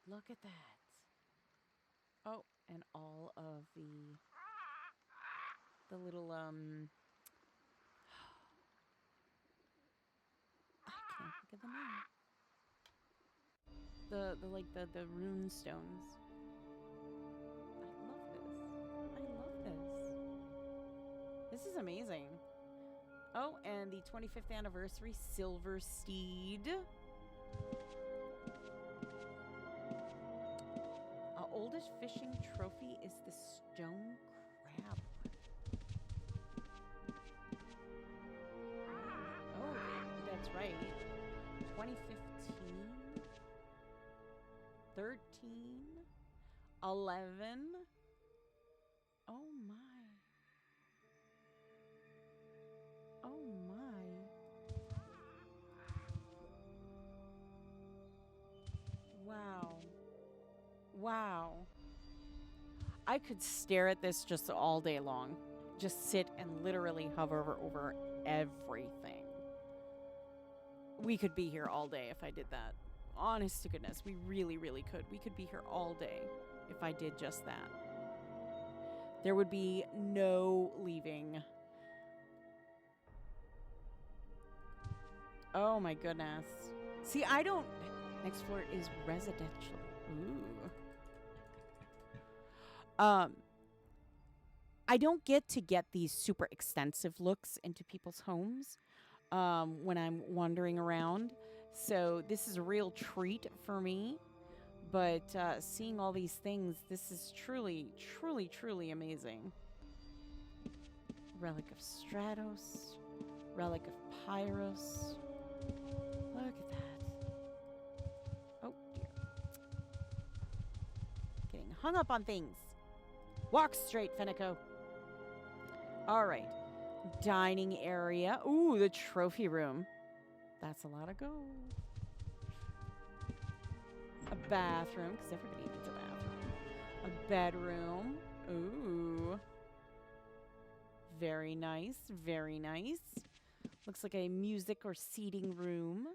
Look at that. Oh, and all of the little I can't think of the name. The rune stones. I love this. This is amazing. Oh, and the 25th anniversary silver steed. Oldest fishing trophy is the stone crab. Oh, that's right. 2015, 13, 11. Oh my. Oh my. Wow. Wow. I could stare at this just all day long. Just sit and literally hover over everything. We could be here all day if I did that. Honest to goodness, we really, really could. We could be here all day if I did just that. There would be no leaving. Oh my goodness. See, I don't... Next floor is residential. Ooh. I don't get to get these super extensive looks into people's homes when I'm wandering around. So this is a real treat for me. But seeing all these things, this is truly, truly, truly amazing. Relic of Stratos. Relic of Pyros. Look at that. Oh, dear. Getting hung up on things. Walk straight, Fenneko. All right. Dining area. Ooh, the trophy room. That's a lot of gold. A bathroom, because everybody needs a bathroom. A bedroom. Ooh. Very nice. Very nice. Looks like a music or seating room.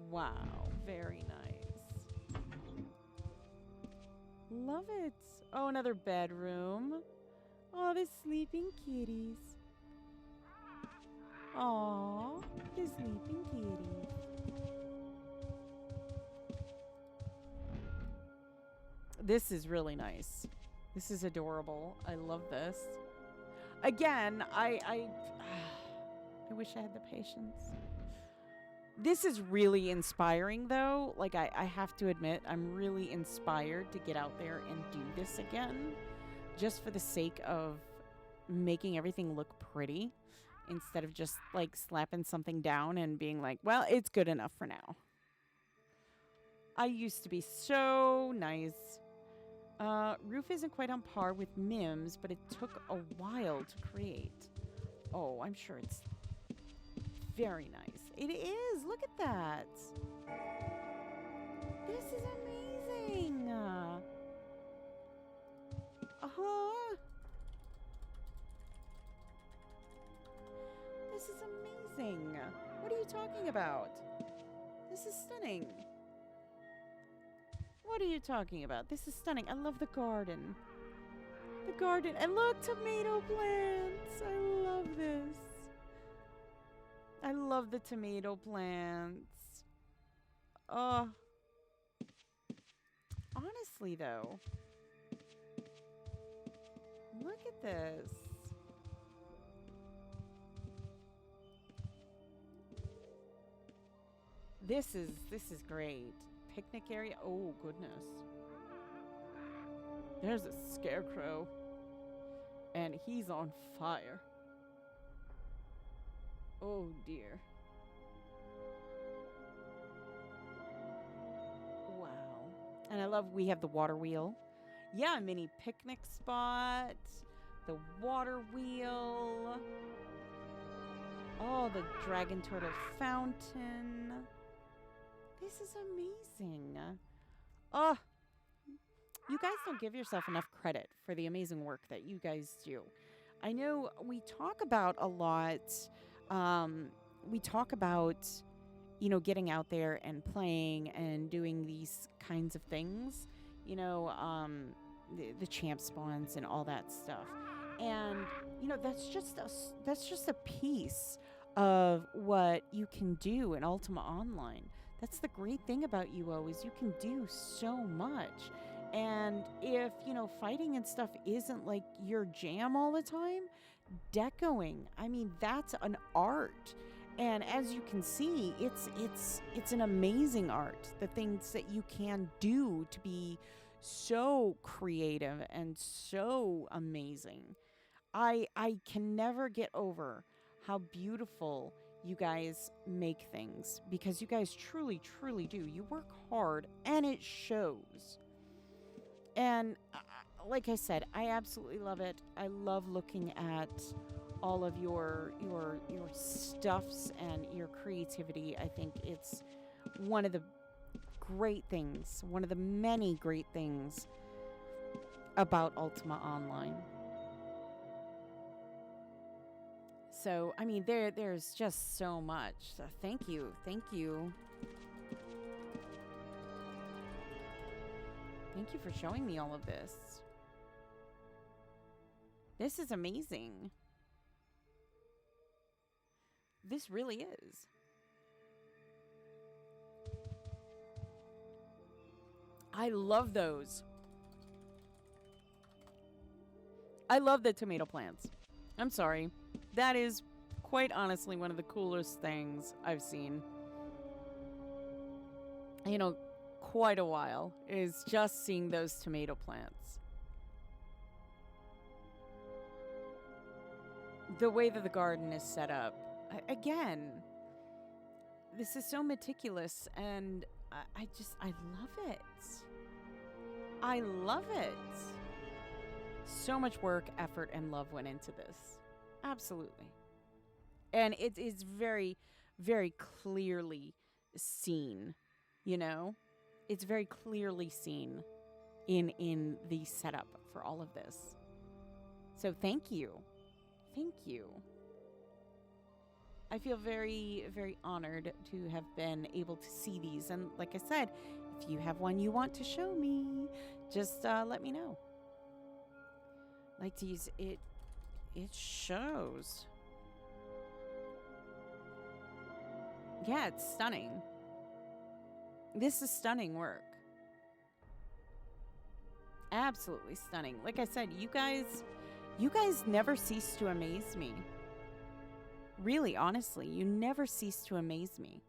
Wow. Very nice. Love it. Oh, another bedroom. Oh, the sleeping kitties. Aw, the sleeping kitties. This is really nice. This is adorable. I love this. Again, I wish I had the patience. This is really inspiring, though. Like, I have to admit, I'm really inspired to get out there and do this again. Just for the sake of making everything look pretty. Instead of just, like, slapping something down and being like, well, it's good enough for now. I used to be so nice. Roof isn't quite on par with Mims, but it took a while to create. Oh, I'm sure it's very nice. It is. Look at that. This is amazing. Uh-huh. This is amazing. What are you talking about? This is stunning. What are you talking about? This is stunning. I love the garden. The garden. And look, tomato plants. I love this. I love the tomato plants. Oh. Honestly, though, Look at this. This is great. Picnic area. Oh goodness. There's a scarecrow and he's on fire. Oh dear. Wow. And I love we have the water wheel. Yeah, mini picnic spot. The water wheel. Oh, the dragon turtle fountain. This is amazing. Oh, you guys don't give yourself enough credit for the amazing work that you guys do. I know we talk about a lot. We talk about, getting out there and playing and doing these kinds of things, the champ spawns and all that stuff. And, that's just a piece of what you can do in Ultima Online. That's the great thing about UO is you can do so much. And if, fighting and stuff isn't like your jam all the time, decoing, I mean, that's an art. And as you can see, it's an amazing art. The things that you can do to be so creative and so amazing. I can never get over how beautiful you guys make things because you guys truly, truly do. You work hard and it shows. And like I said, I absolutely love it. I love looking at all of your stuffs and your creativity. I think it's one of the great things, one of the many great things about Ultima Online. So, I mean, there's just so much. So thank you. Thank you. Thank you for showing me all of this. This is amazing. This really is. I love those. I love the tomato plants. I'm sorry. That is quite honestly one of the coolest things I've seen. Quite a while is just seeing those tomato plants. The way that the garden is set up. Again, this is so meticulous and I love it. I love it. So much work, effort, and love went into this. Absolutely. And it is very, very clearly seen, It's very clearly seen in the setup for all of this. So thank you. Thank you. I feel very, very honored to have been able to see these. And like I said, if you have one you want to show me, just let me know. Like to use it. It shows. Yeah, it's stunning. This is stunning work. Absolutely stunning. Like I said, you guys never cease to amaze me. Really, honestly, you never cease to amaze me.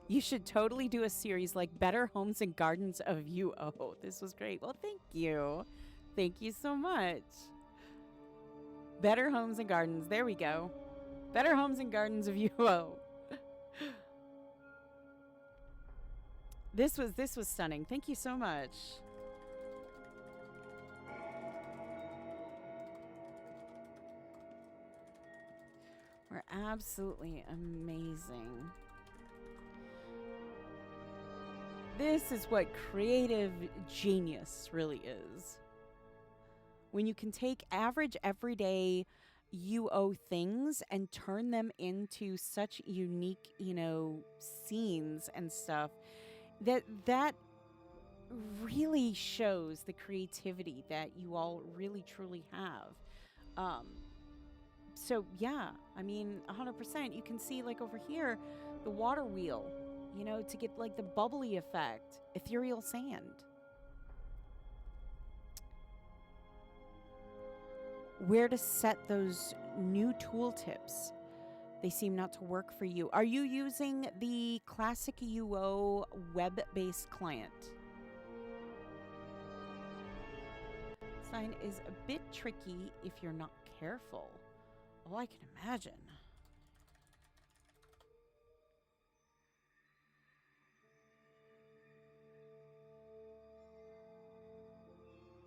You should totally do a series like Better Homes and Gardens of UO. This was great. Well, thank you. Thank you so much. Better Homes and Gardens. There we go. Better Homes and Gardens of UO. This was stunning. Thank you so much. We're absolutely amazing. This is what creative genius really is. When you can take average, everyday UO things and turn them into such unique, scenes and stuff, that really shows the creativity that you all really, truly have. So yeah, I mean, 100%. You can see like over here, the water wheel, you know, to get like the bubbly effect, ethereal sand. Where to set those new tooltips? They seem not to work for you. Are you using the classic UO web-based client? Sign is a bit tricky if you're not careful. Oh, I can imagine.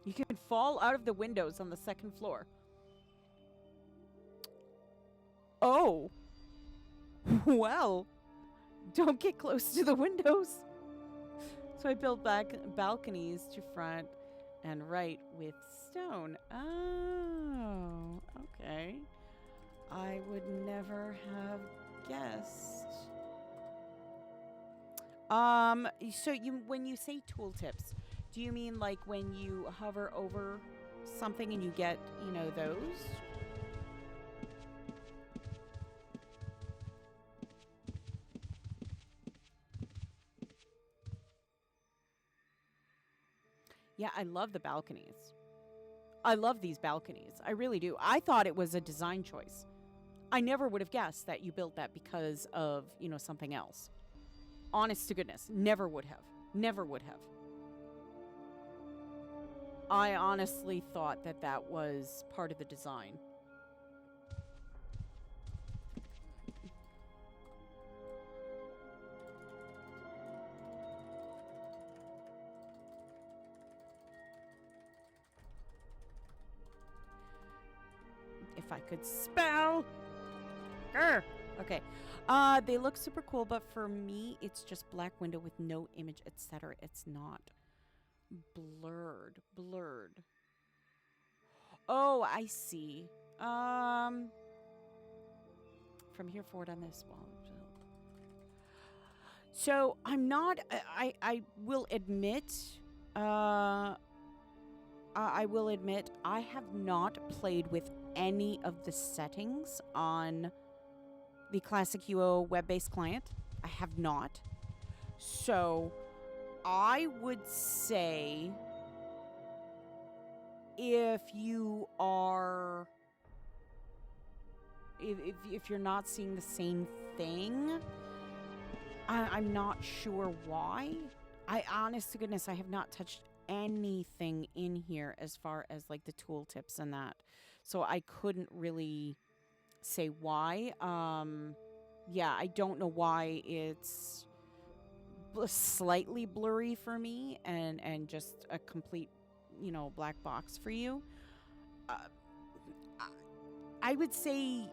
You can fall out of the windows on the second floor. Oh. Well, don't get close to the windows. So I built back balconies to front and right with stone. Oh, okay. I would never have guessed. So when you say tooltips, do you mean like when you hover over something and you get, you know, those? Yeah, I love the balconies. I love these balconies. I really do. I thought it was a design choice. I never would have guessed that you built that because of, you know, something else. Honest to goodness, never would have. Never would have. I honestly thought that that was part of the design. If I could spell. Grr. Okay. They look super cool, but for me, it's just black window with no image, etc. It's not blurred. Oh, I see. From here forward on this wall. So I'm not. I will admit. I will admit I have not played with any of the settings on the classic UO web-based client. I have not. So I would say if you are if you're not seeing the same thing, I'm not sure why. I honest to goodness, I have not touched anything in here as far as like the tooltips and that. So I couldn't really say why. Yeah, I don't know why it's slightly blurry for me and just a complete, you know, black box for you. I would say,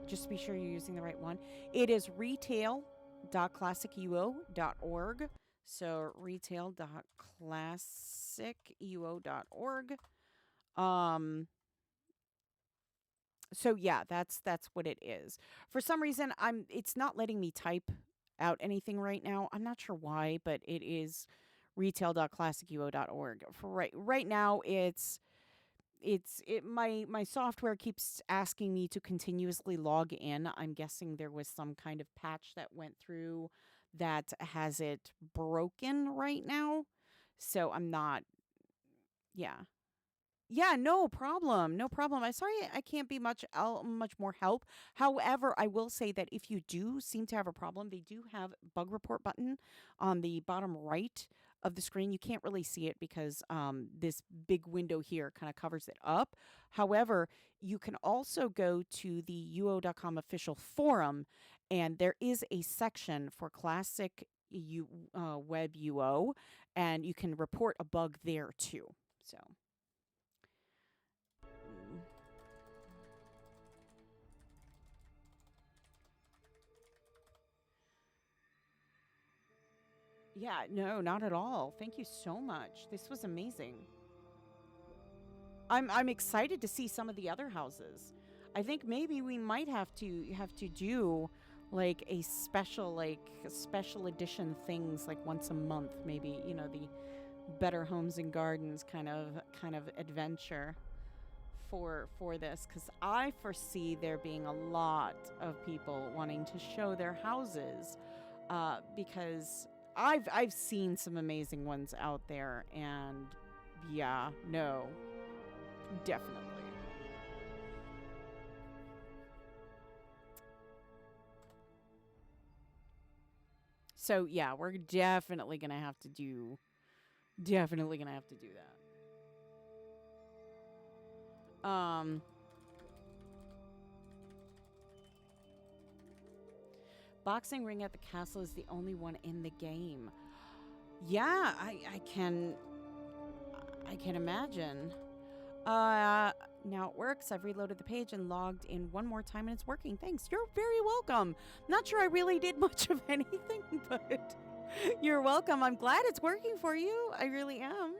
just to be sure you're using the right one, it is retail.classicuo.org. So retail.classicuo.org. So yeah, that's what it is. For some reason, it's not letting me type out anything right now. I'm not sure why, but it is retail.classicuo.org. For right now, my software keeps asking me to continuously log in. I'm guessing there was some kind of patch that went through that has it broken right now. So I'm not. Yeah. Yeah, no problem. No problem. I'm sorry I can't be much more help. However, I will say that if you do seem to have a problem, they do have bug report button on the bottom right of the screen. You can't really see it because this big window here kind of covers it up. However, you can also go to the uo.com official forum, and there is a section for classic web UO, and you can report a bug there too. So. Yeah, no, not at all. Thank you so much. This was amazing. I'm excited to see some of the other houses. I think maybe we might have to do like a special edition things like once a month, maybe, you know, the Better Homes and Gardens kind of adventure for this, because I foresee there being a lot of people wanting to show their houses, because I've seen some amazing ones out there, and yeah, no, definitely. So yeah, we're definitely gonna have to do that. Boxing ring at the castle is the only one in the game. Yeah, I can imagine. Now it works. I've reloaded the page and logged in one more time and it's working. Thanks. You're very welcome. Not sure I really did much of anything, but you're welcome. I'm glad it's working for you. I really am.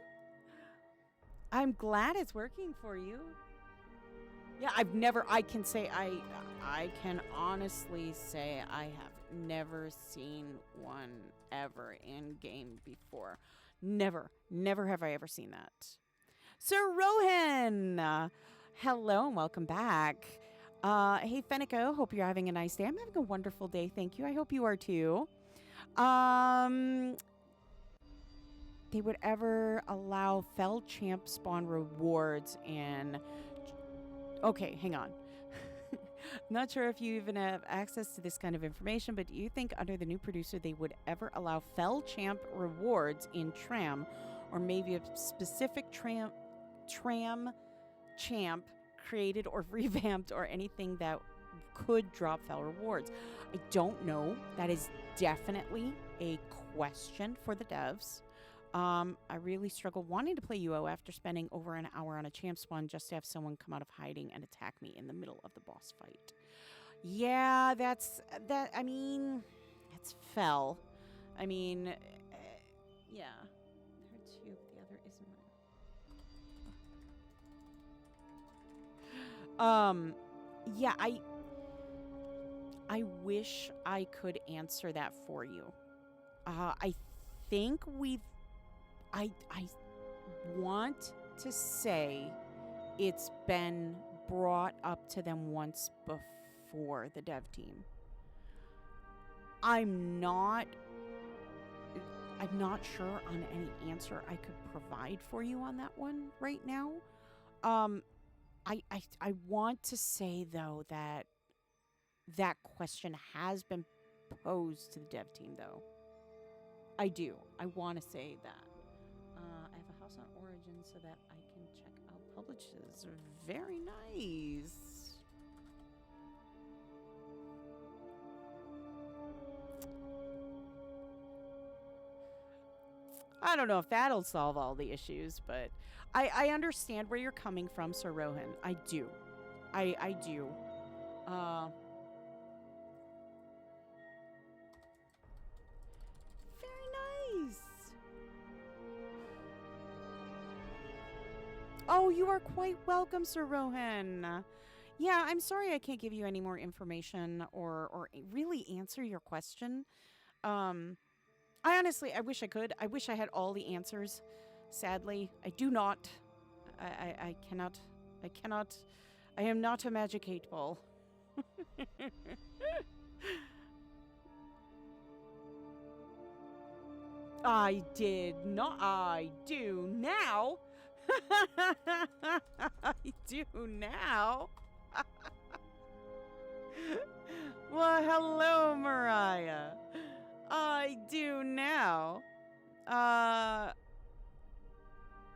I'm glad it's working for you. Yeah, I can honestly say I have never seen one ever in game before. Never have I ever seen that. Sir Rohan, hello and welcome back. Hey Fenneko, hope you're having a nice day. I'm having a wonderful day, thank you. I hope you are too. They would ever allow Fell Champ spawn rewards in... Okay, hang on. Not sure if you even have access to this kind of information, but do you think under the new producer they would ever allow Fell Champ rewards in Tram, or maybe a specific Tram champ created or revamped, or anything that could drop Fell rewards? I don't know. That is definitely a question for the devs. I really struggle wanting to play UO after spending over an hour on a champ spawn just to have someone come out of hiding and attack me in the middle of the boss fight. Yeah, I mean, it's Fell. I mean, yeah. There are two, but the other isn't. Yeah, I wish I could answer that for you. I think I want to say it's been brought up to them once before, the dev team. I'm not sure on any answer I could provide for you on that one right now. I want to say though that question has been posed to the dev team though. I do. I want to say that. I have a house on Origin so that I can check out publishes. Very nice. I don't know if that'll solve all the issues, but I understand where you're coming from, Sir Rohan. I do. I do. Very nice. Oh, you are quite welcome, Sir Rohan. Yeah, I'm sorry I can't give you any more information or really answer your question. I wish I could. I wish I had all the answers. Sadly, I do not. I cannot. I am not a magic 8-ball. I did not. I do now. I do now. Well, hello, Mariah. I do now.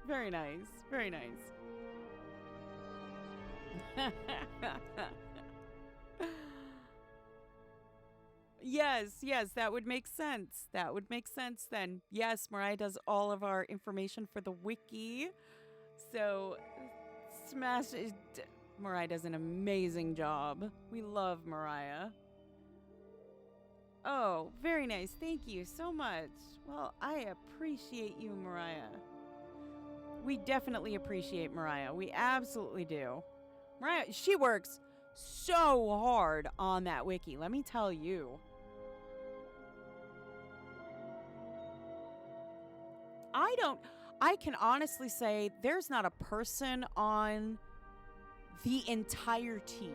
Very nice. Very nice. Yes, that would make sense. That would make sense then. Yes, Mariah does all of our information for the wiki. So, Mariah does an amazing job. We love Mariah. Oh, very nice. Thank you so much. Well, I appreciate you, Mariah. We definitely appreciate Mariah. We absolutely do. Mariah, she works so hard on that wiki, let me tell you. I can honestly say there's not a person on the entirety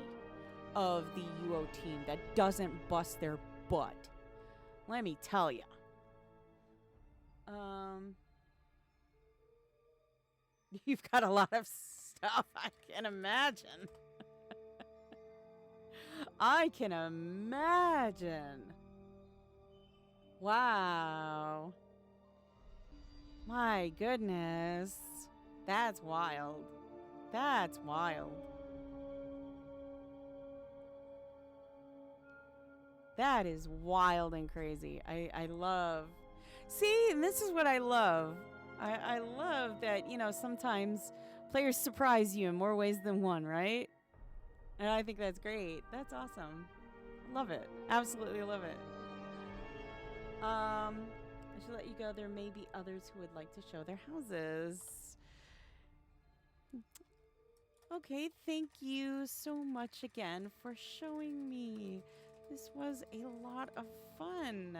of the UO team that doesn't bust their butt. Let me tell you. You've got a lot of stuff, I can imagine. I can imagine. Wow. My goodness. That's wild. That's wild. That is wild and crazy. I love. See, and this is what I love. I love that, sometimes players surprise you in more ways than one, right? And I think that's great. That's awesome. Love it. Absolutely love it. I should let you go. There may be others who would like to show their houses. Okay, thank you so much again for showing me. This was a lot of fun.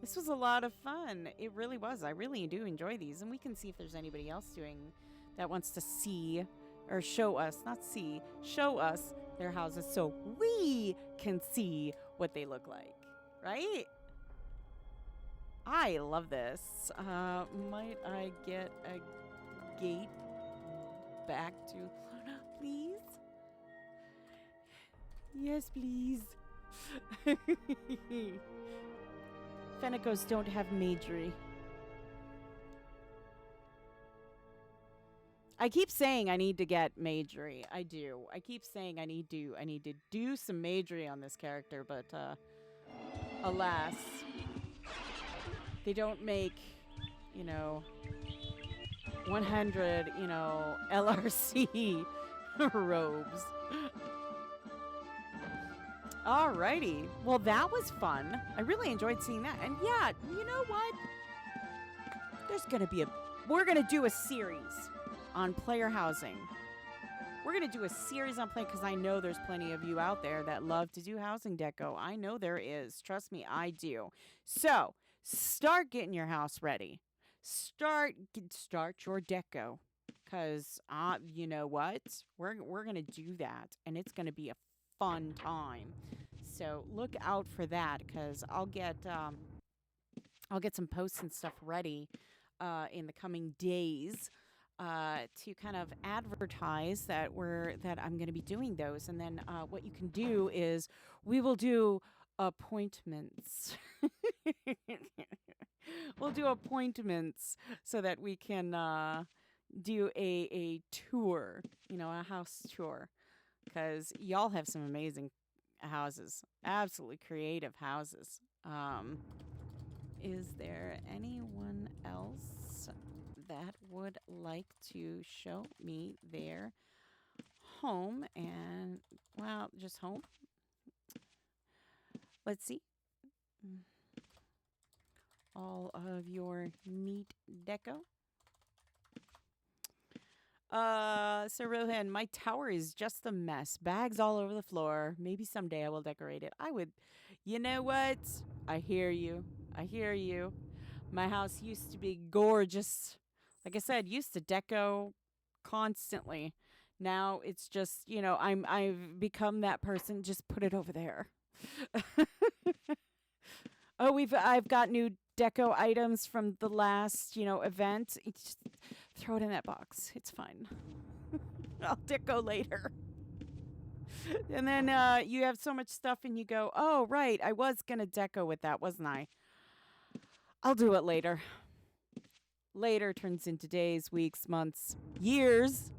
This was a lot of fun. It really was. I really do enjoy these. And we can see if there's anybody else doing that wants to see or show us, not see, show us their houses so we can see what they look like. Right? I love this. Might I get a gate back to Florida, please? Yes, please. Fennekos don't have majory. I keep saying I need to get majory. I do. I keep saying I need to do some majory on this character, but alas, they don't make, 100, LRC robes. Alrighty. Well, that was fun. I really enjoyed seeing that. And yeah, you know what? We're going to do a series on player housing. We're going to do a series on player because I know there's plenty of you out there that love to do housing deco. I know there is. Trust me, I do. So, start getting your house ready. Start your deco. Because, you know what? We're going to do that. And it's going to be a fun time. So look out for that because I'll get some posts and stuff ready in the coming days to kind of advertise that I'm going to be doing those. And then what you can do is we will do appointments. We'll do appointments so that we can do a tour, a house tour. Because y'all have some amazing houses. Absolutely creative houses. Is there anyone else that would like to show me their home? And, well, just home. Let's see. All of your neat deco. So Rohan, my tower is just a mess. Bags all over the floor. Maybe someday I will decorate it. You know what? I hear you. My house used to be gorgeous. Like I said, used to deco constantly. Now it's just, I've become that person. Just put it over there. Oh, I've got new deco items from the last, event. Just throw it in that box. It's fine. I'll deco later. And then you have so much stuff and you go, oh, right, I was going to deco with that, wasn't I? I'll do it later. Later turns into days, weeks, months, years.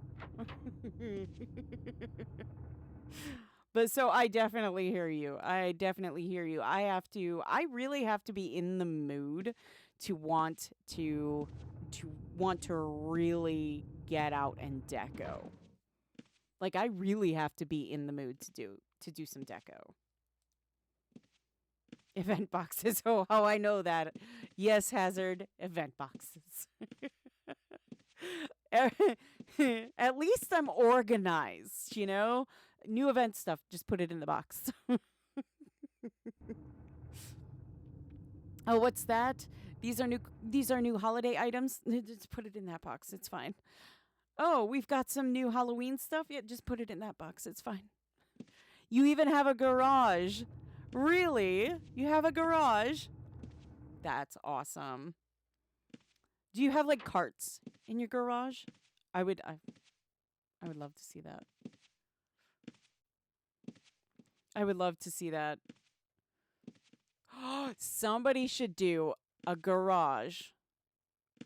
But so I definitely hear you. I really have to be in the mood to want to really get out and deco. Like I really have to be in the mood to do some deco. Event boxes. Oh, how I know that. Yes, Hazard, event boxes. At least I'm organized, New event stuff, just put it in the box. Oh, what's that? These are new holiday items. Just put it in that box. It's fine. Oh, we've got some new Halloween stuff. Yeah, just put it in that box. It's fine. You even have a garage. Really? You have a garage? That's awesome. Do you have like carts in your garage? I would love to see that. I would love to see that. Somebody should do a garage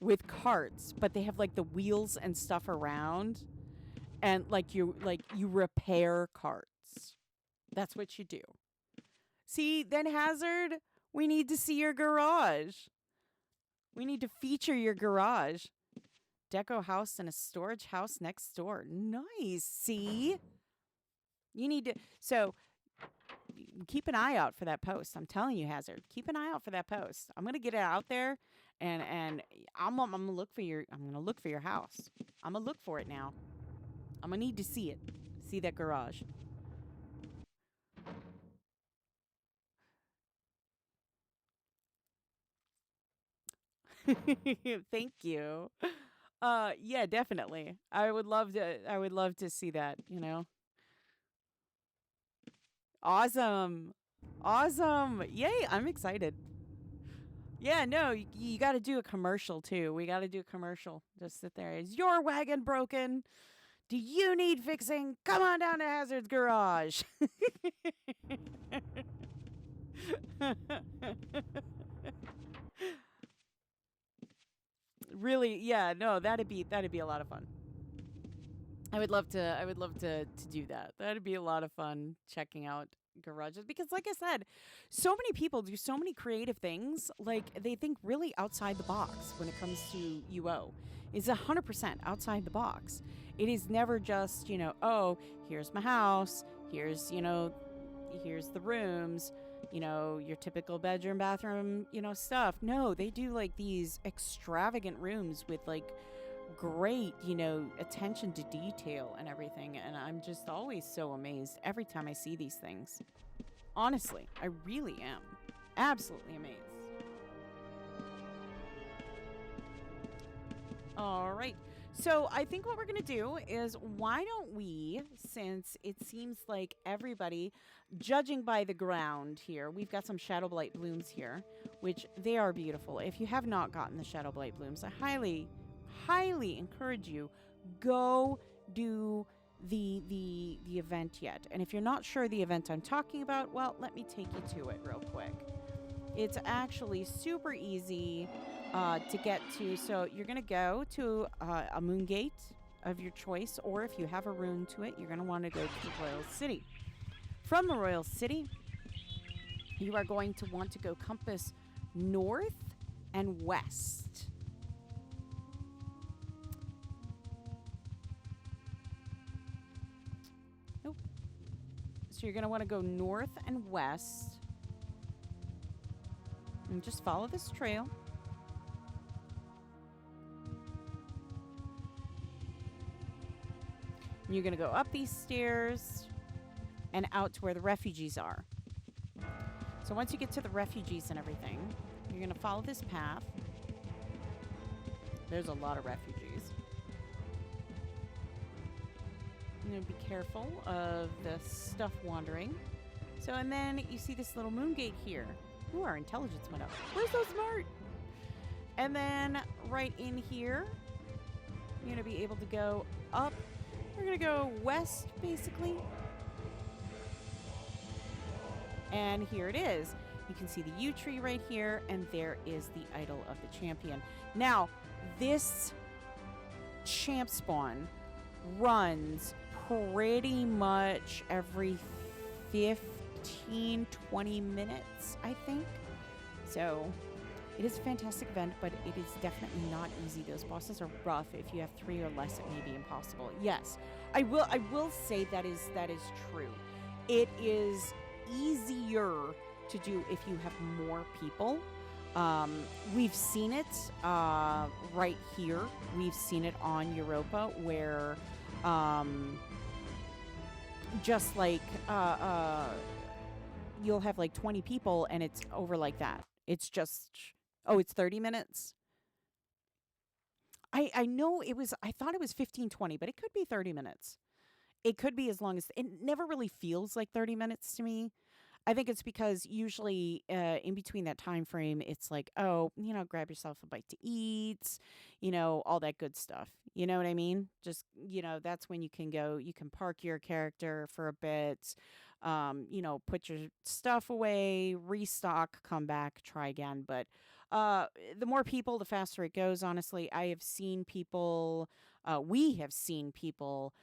with carts, but they have like the wheels and stuff around, and like you repair carts. That's what you do. See, then Hazard, we need to see your garage. We need to feature your garage. Deco house and a storage house next door. Nice. See? You need to so keep an eye out for that post. I'm telling you, Hazard. Keep an eye out for that post. I'm gonna get it out there, and I'm gonna look for your house. I'm gonna look for it now. I'm gonna need to see it. See that garage. Thank you. Yeah, definitely. I would love to see that, you know. Awesome. Awesome. Yay, I'm excited. Yeah, no, you got to do a commercial too. We got to do a commercial. Just sit there. Is your wagon broken? Do you need fixing? Come on down to Hazard's garage. Really, yeah, no, that'd be a lot of fun. I would love to do that. That'd be a lot of fun checking out garages because like I said, so many people do so many creative things. Like they think really outside the box when it comes to UO. It's 100% outside the box. It is never just, oh, here's my house, here's the rooms, your typical bedroom, bathroom, stuff. No, they do like these extravagant rooms with like great, attention to detail and everything. And I'm just always so amazed every time I see these things. Honestly, I really am. Absolutely amazed. All right. So I think what we're going to do is why don't we, since it seems like everybody, judging by the ground here, we've got some Shadow Blight blooms here, which they are beautiful. If you have not gotten the Shadow Blight blooms, I highly, highly encourage you, go do the event yet. And if you're not sure the event I'm talking about, well, let me take you to it real quick. It's actually super easy to get to. So you're going to go to a moon gate of your choice, or if you have a rune to it, you're going to want to go to the Royal City. From the Royal City, you are going to want to go compass north and west. Nope. So you're going to want to go north and west. And just follow this trail. And you're going to go up these stairs and out to where the refugees are. So once you get to the refugees and everything, you're going to follow this path. There's a lot of refugees. You know, be careful of the stuff wandering. So, and then you see this little moon gate here. Ooh, our intelligence went up. We're so smart. And then right in here, you're going to be able to go up. We're going to go west, basically. And here it is. You can see the yew tree right here, and there is the idol of the champion. Now, this champ spawn runs pretty much every 15, 20 minutes, I think. So it is a fantastic event, but it is definitely not easy. Those bosses are rough. If you have 3 or less, it may be impossible. Yes, I will say that is true. It is easier to do if you have more people. We've seen it right here. We've seen it on Europa where just like you'll have like 20 people and it's over like that. It's just, oh, it's 30 minutes. I know it was I thought it was 15 20, but it could be 30 minutes. It could be as long as it never really feels like 30 minutes to me. I think it's because usually in between that time frame, it's like, oh, grab yourself a bite to eat, all that good stuff. You know what I mean? Just, that's when you can go, you can park your character for a bit, put your stuff away, restock, come back, try again. But uh, the more people, the faster it goes, honestly. I have seen people, we have seen people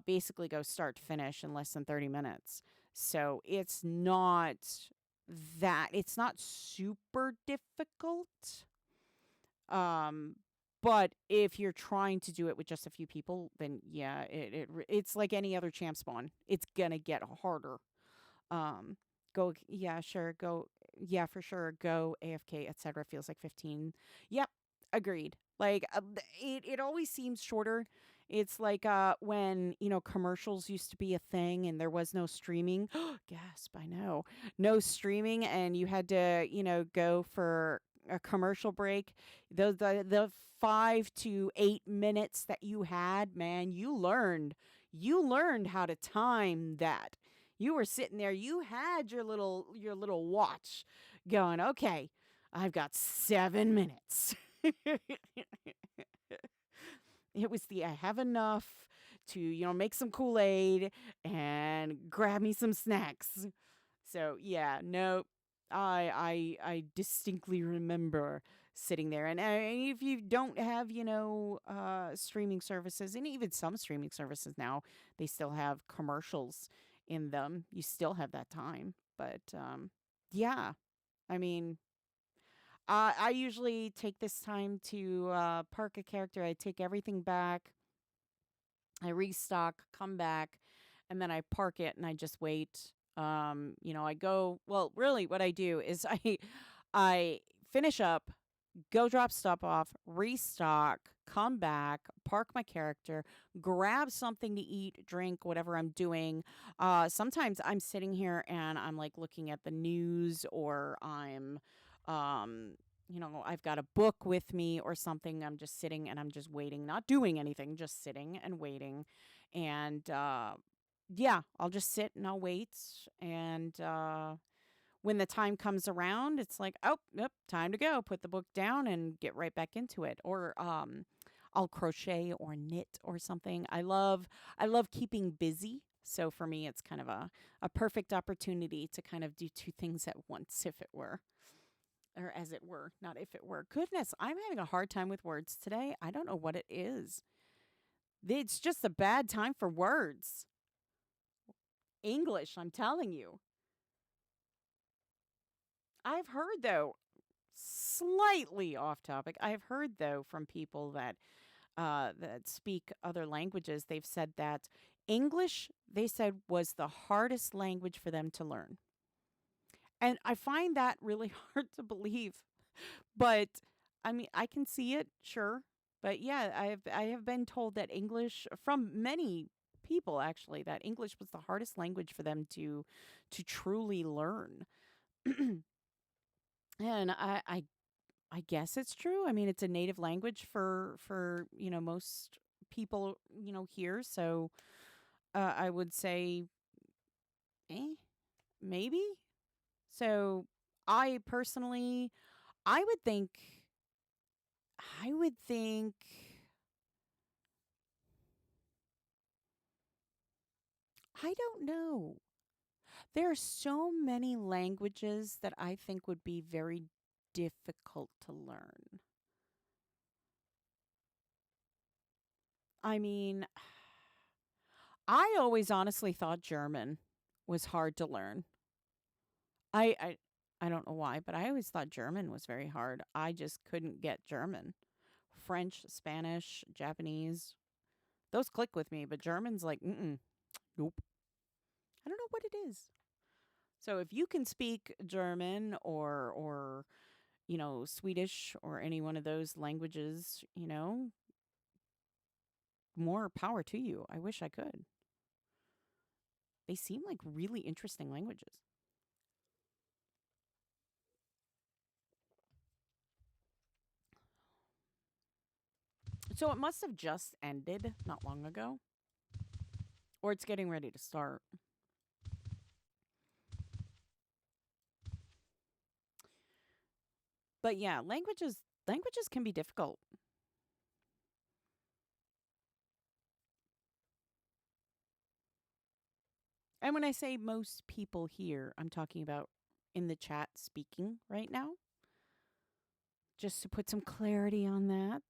basically go start to finish in less than 30 minutes. So it's not super difficult. Um but if you're trying to do it with just a few people, then yeah, it's like any other champ spawn. It's gonna get harder. Um go yeah, sure, go yeah, for sure, go AFK, etc. feels like 15. Yep, agreed. Like it always seems shorter. It's like when, commercials used to be a thing and there was no streaming. Gasp, I know. No streaming and you had to, go for a commercial break. The 5 to 8 minutes that you had, man, you learned how to time that. You were sitting there, you had your little watch going, okay, I've got 7 minutes. It was the I have enough to, make some Kool-Aid and grab me some snacks. So yeah, no, I distinctly remember sitting there. And if you don't have, streaming services, and even some streaming services now, they still have commercials in them. You still have that time. But yeah, I mean, I usually take this time to park a character. I take everything back. I restock, come back, and then I park it and I just wait. I go. Well, really, what I do is I finish up, go drop stuff off, restock, come back, park my character, grab something to eat, drink, whatever I'm doing. Sometimes I'm sitting here and I'm like looking at the news or um, I've got a book with me or something. I'm just sitting and I'm just waiting, not doing anything, just sitting and waiting. And yeah, I'll just sit and I'll wait. And when the time comes around, it's like, oh, yep, time to go. Put the book down and get right back into it. Or I'll crochet or knit or something. I love keeping busy. So for me, it's kind of a perfect opportunity to kind of do two things at once, if it were. Or as it were, not if it were. Goodness, I'm having a hard time with words today. I don't know what it is. It's just a bad time for words. English, I'm telling you. I've heard, though, slightly off topic. I've heard though from people that speak other languages. They've said that English, they said, was the hardest language for them to learn, and I find that really hard to believe. But I mean, I can see it, sure, but yeah, I have been told that English from many people actually that English was the hardest language for them to truly learn. And I guess it's true. I mean, it's a native language for most people here. So I would say, eh, maybe. So I personally, I would think, I would think, I don't know. There are so many languages that I think would be very difficult to learn. I mean, I always honestly thought German was hard to learn. I, I I don't know why, but I always thought German was very hard. I just couldn't get German. French, Spanish, Japanese, those click with me, but German's like, mm, nope. I don't know what it is. So if you can speak German or Swedish or any one of those languages, more power to you. I wish I could. They seem like really interesting languages. So it must have just ended not long ago. Or it's getting ready to start. But yeah, languages can be difficult. And when I say most people here, I'm talking about in the chat speaking right now. Just to put some clarity on that.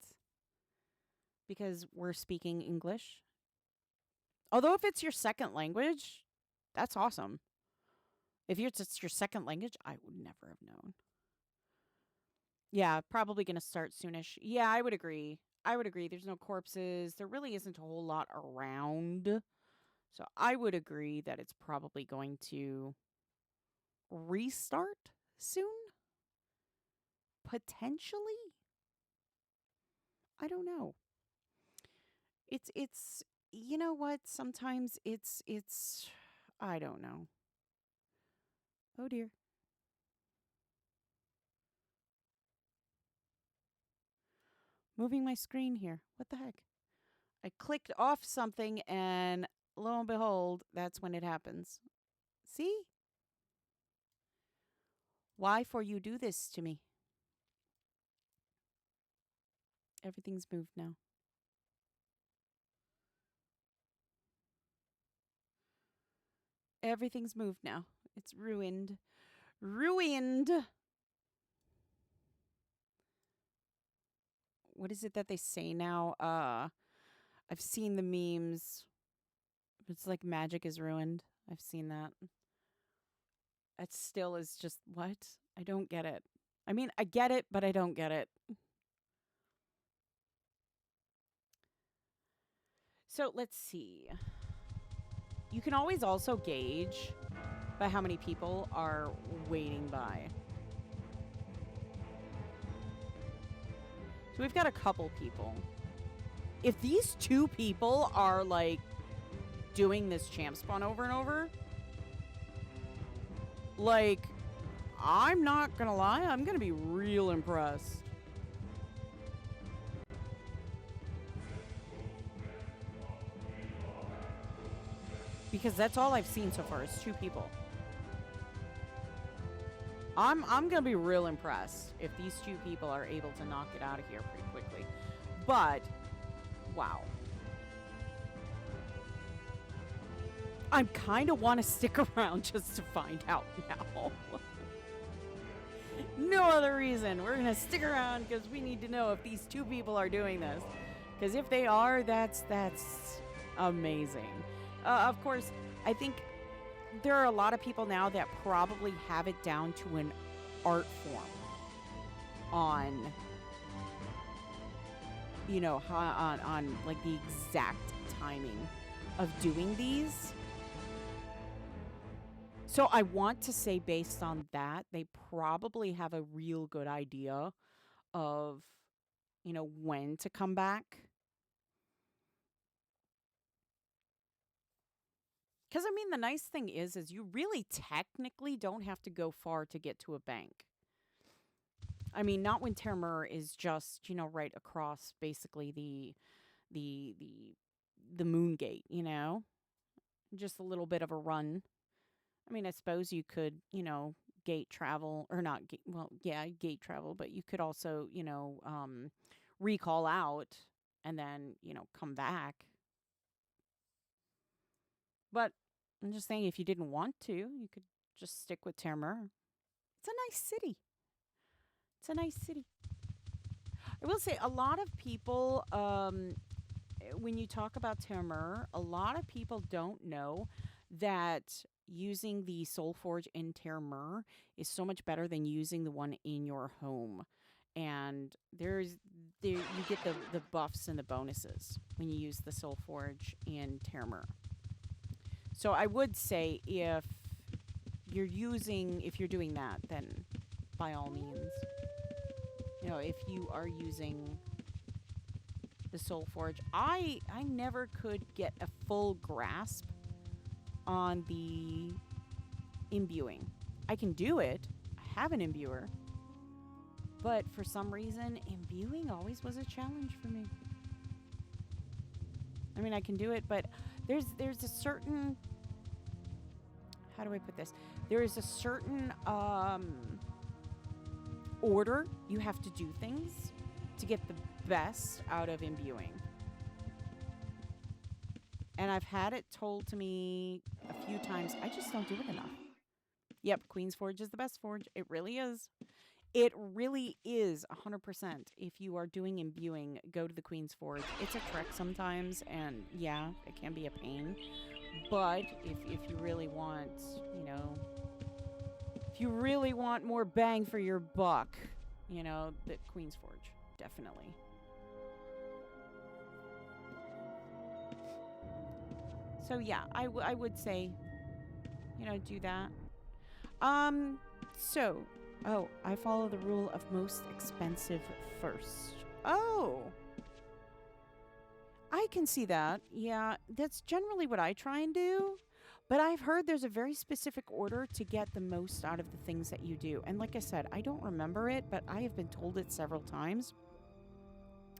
Because we're speaking English. Although if it's your second language, that's awesome. If it's your second language, I would never have known. Yeah, probably going to start soonish. Yeah, I would agree. I would agree. There's no corpses. There really isn't a whole lot around. So I would agree that it's probably going to restart soon. Potentially. I don't know. It's you know what? Sometimes it's I don't know. Oh dear. Moving my screen here. What the heck? I clicked off something and lo and behold, that's when it happens. See? Why for you do this to me? Everything's moved now. Everything's moved now. It's ruined. Ruined. What is it that they say now? I've seen the memes. It's like magic is ruined. I've seen that. It still is just what? I don't get it. I mean, I get it, but I don't get it. So let's see. You can always also gauge by how many people are waiting by. So we've got a couple people. If these two people are like doing this champ spawn over and over, like, I'm not gonna lie, I'm gonna be real impressed. Because that's all I've seen so far is two people. I'm gonna be real impressed if these two people are able to knock it out of here pretty quickly. But wow. I kind of want to stick around just to find out now. No other reason. We're going to stick around because we need to know if these two people are doing this. Because if they are, that's amazing. Of course, I think there are a lot of people now that probably have it down to an art form on, you know, on like the exact timing of doing these. So I want to say based on that, they probably have a real good idea of, you know, when to come back. Because, I mean, the nice thing is you really technically don't have to go far to get to a bank. I mean, not when Termur is just, you know, right across basically the moon gate, you know? Just a little bit of a run. I mean, I suppose you could, you know, gate travel, or not, well, yeah, gate travel, but you could also, you know, recall out and then, you know, come back. But I'm just saying, if you didn't want to, you could just stick with Termur. It's a nice city. It's a nice city. I will say, a lot of people, when you talk about Termur, a lot of people don't know that using the Soul Forge in Termur is so much better than using the one in your home. And there you get the buffs and the bonuses when you use the Soul Forge in Termur. So I would say if you're doing that, then by all means, you know, if you are using the Soul Forge, I never could get a full grasp on the imbuing. I can do it. I have an imbuer. But for some reason, imbuing always was a challenge for me. I mean, I can do it, but there's a certain, how do I put this? There is a certain order you have to do things to get the best out of imbuing. And I've had it told to me a few times, I just don't do it enough. Yep, Queen's Forge is the best forge. It really is. It really is 100%. If you are doing imbuing, go to the Queen's Forge. It's a trek sometimes, and yeah, it can be a pain. But if you really want, if you really want more bang for your buck, the Queen's Forge, definitely. So yeah, I would say, do that. So, I follow the rule of most expensive first. Oh, I can see that. Yeah, that's generally what I try and do. But I've heard there's a very specific order to get the most out of the things that you do. And like I said, I don't remember it, but I have been told it several times.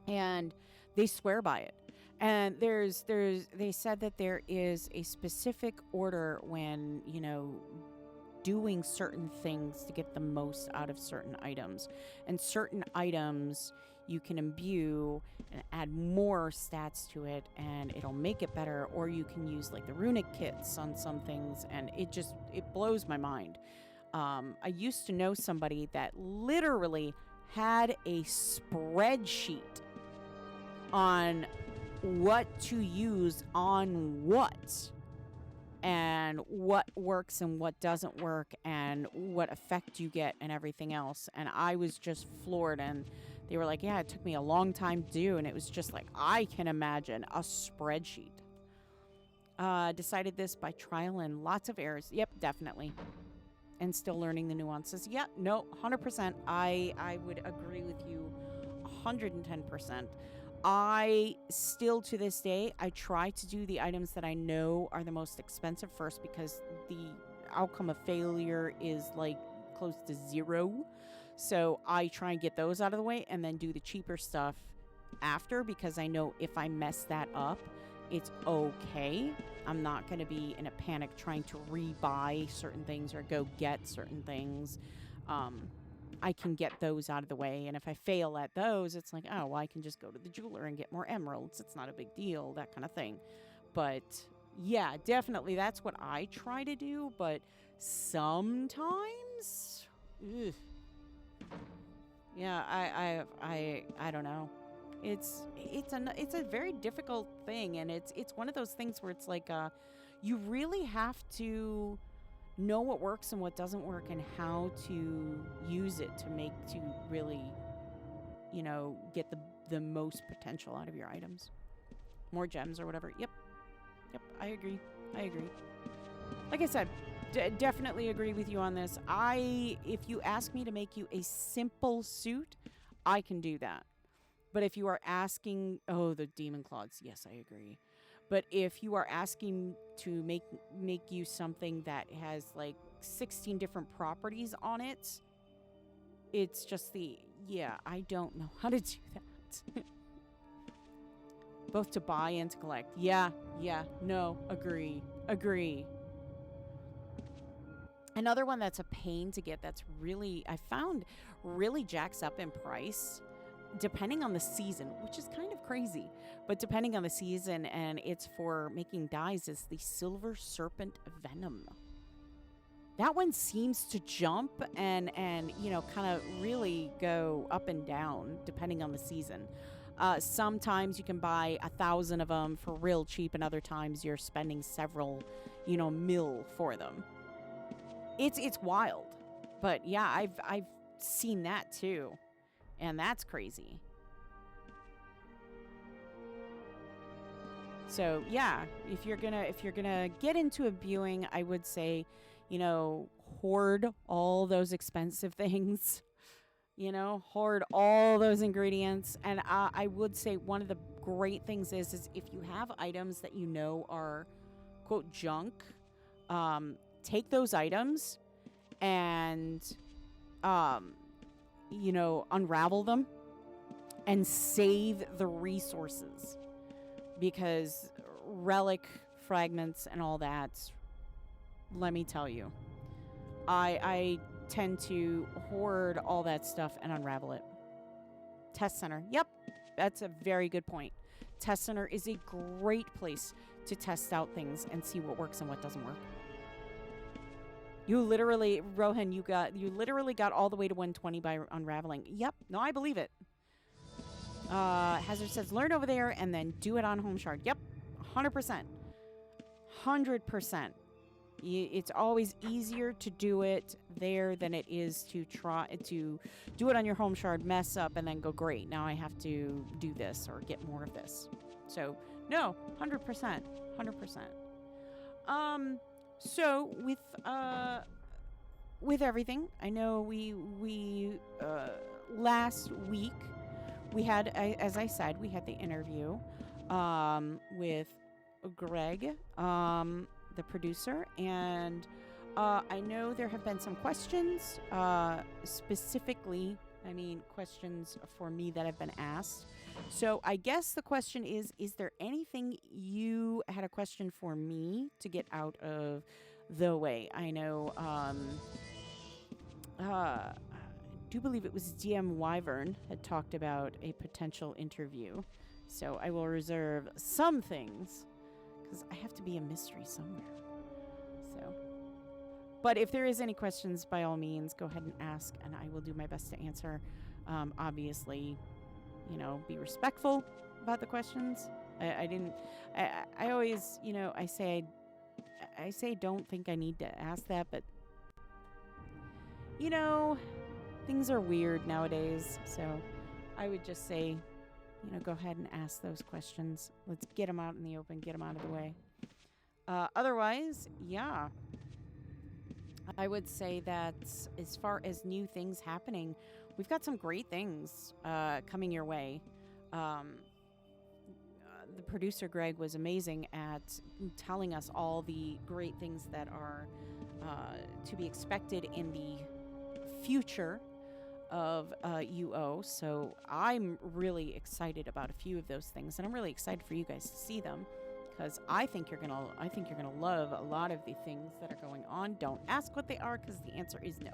And they swear by it. And they said that there is a specific order when, doing certain things to get the most out of certain items. And certain items you can imbue and add more stats to it and it'll make it better, or you can use like the runic kits on some things, and it blows my mind. I used to know somebody that literally had a spreadsheet on what to use on what, and what works and what doesn't work, and what effect you get and everything else. And I was just floored, and they were like, yeah, it took me a long time to do. And it was just like, I can imagine a spreadsheet. Decided this by trial and lots of errors. Yep, definitely. And still learning the nuances. Yeah, no, 100%. I would agree with you 110%. I still, to this day, I try to do the items that I know are the most expensive first, because the outcome of failure is like close to 0. So I try and get those out of the way and then do the cheaper stuff after, because I know if I mess that up, it's okay. I'm not going to be in a panic trying to rebuy certain things or go get certain things. I can get those out of the way. And if I fail at those, it's like, oh, well, I can just go to the jeweler and get more emeralds. It's not a big deal, that kind of thing. But yeah, definitely that's what I try to do. But sometimes, yeah, I don't know. It's a very difficult thing, and it's one of those things where it's like you really have to know what works and what doesn't work, and how to use it to really, get the most potential out of your items. More gems or whatever. Yep, I agree. Like I said, definitely agree with you on this. If you ask me to make you a simple suit, I can do that. But if you are asking, the demon claws, yes, I agree. But if you are asking to make you something that has like 16 different properties on it, it's just I don't know how to do that. Both to buy and to collect. Yeah, no, agree. Another one that's a pain to get, that's really, I found, really jacks up in price depending on the season, which is kind of crazy, but depending on the season, and it's for making dyes, is the silver serpent venom. That one seems to jump and kind of really go up and down depending on the season. Sometimes you can buy 1,000 of them for real cheap, and other times you're spending several, mil for them. It's wild, but yeah, I've seen that too. And that's crazy. So yeah, if you're gonna get into imbuing, I would say, hoard all those expensive things. Hoard all those ingredients. And I would say one of the great things is if you have items that are quote junk, take those items and unravel them and save the resources. because relic fragments and all that, let me tell you, I tend to hoard all that stuff and unravel it. Test center. Yep, that's a very good point. Test center is a great place to test out things and see what works and what doesn't work. You literally, Rohan, you literally got all the way to 120 by unraveling. Yep, no, I believe it. Hazard says, learn over there and then do it on home shard. Yep, 100%. 100%. It's always easier to do it there than it is to try to do it on your home shard, mess up, and then go, great, now I have to do this or get more of this. So, no, 100%. 100%. So, with everything, I know we last week, we had, as I said, we had the interview with Greg, the producer, and I know there have been some questions, specifically, questions for me that have been asked. So I guess the question is there anything you had a question for me to get out of the way? I know, I do believe it was DM Wyvern had talked about a potential interview. So I will reserve some things because I have to be a mystery somewhere. So, but if there is any questions, by all means, go ahead and ask, and I will do my best to answer. Obviously, be respectful about the questions. I always, I say don't think I need to ask that, but things are weird nowadays. So I would just say, go ahead and ask those questions. Let's get them out in the open, get them out of the way. Otherwise, yeah, I would say that as far as new things happening, we've got some great things coming your way. The producer, Greg, was amazing at telling us all the great things that are to be expected in the future of UO. So I'm really excited about a few of those things, and I'm really excited for you guys to see them, because I think you're gonna love a lot of the things that are going on. Don't ask what they are, because the answer is no.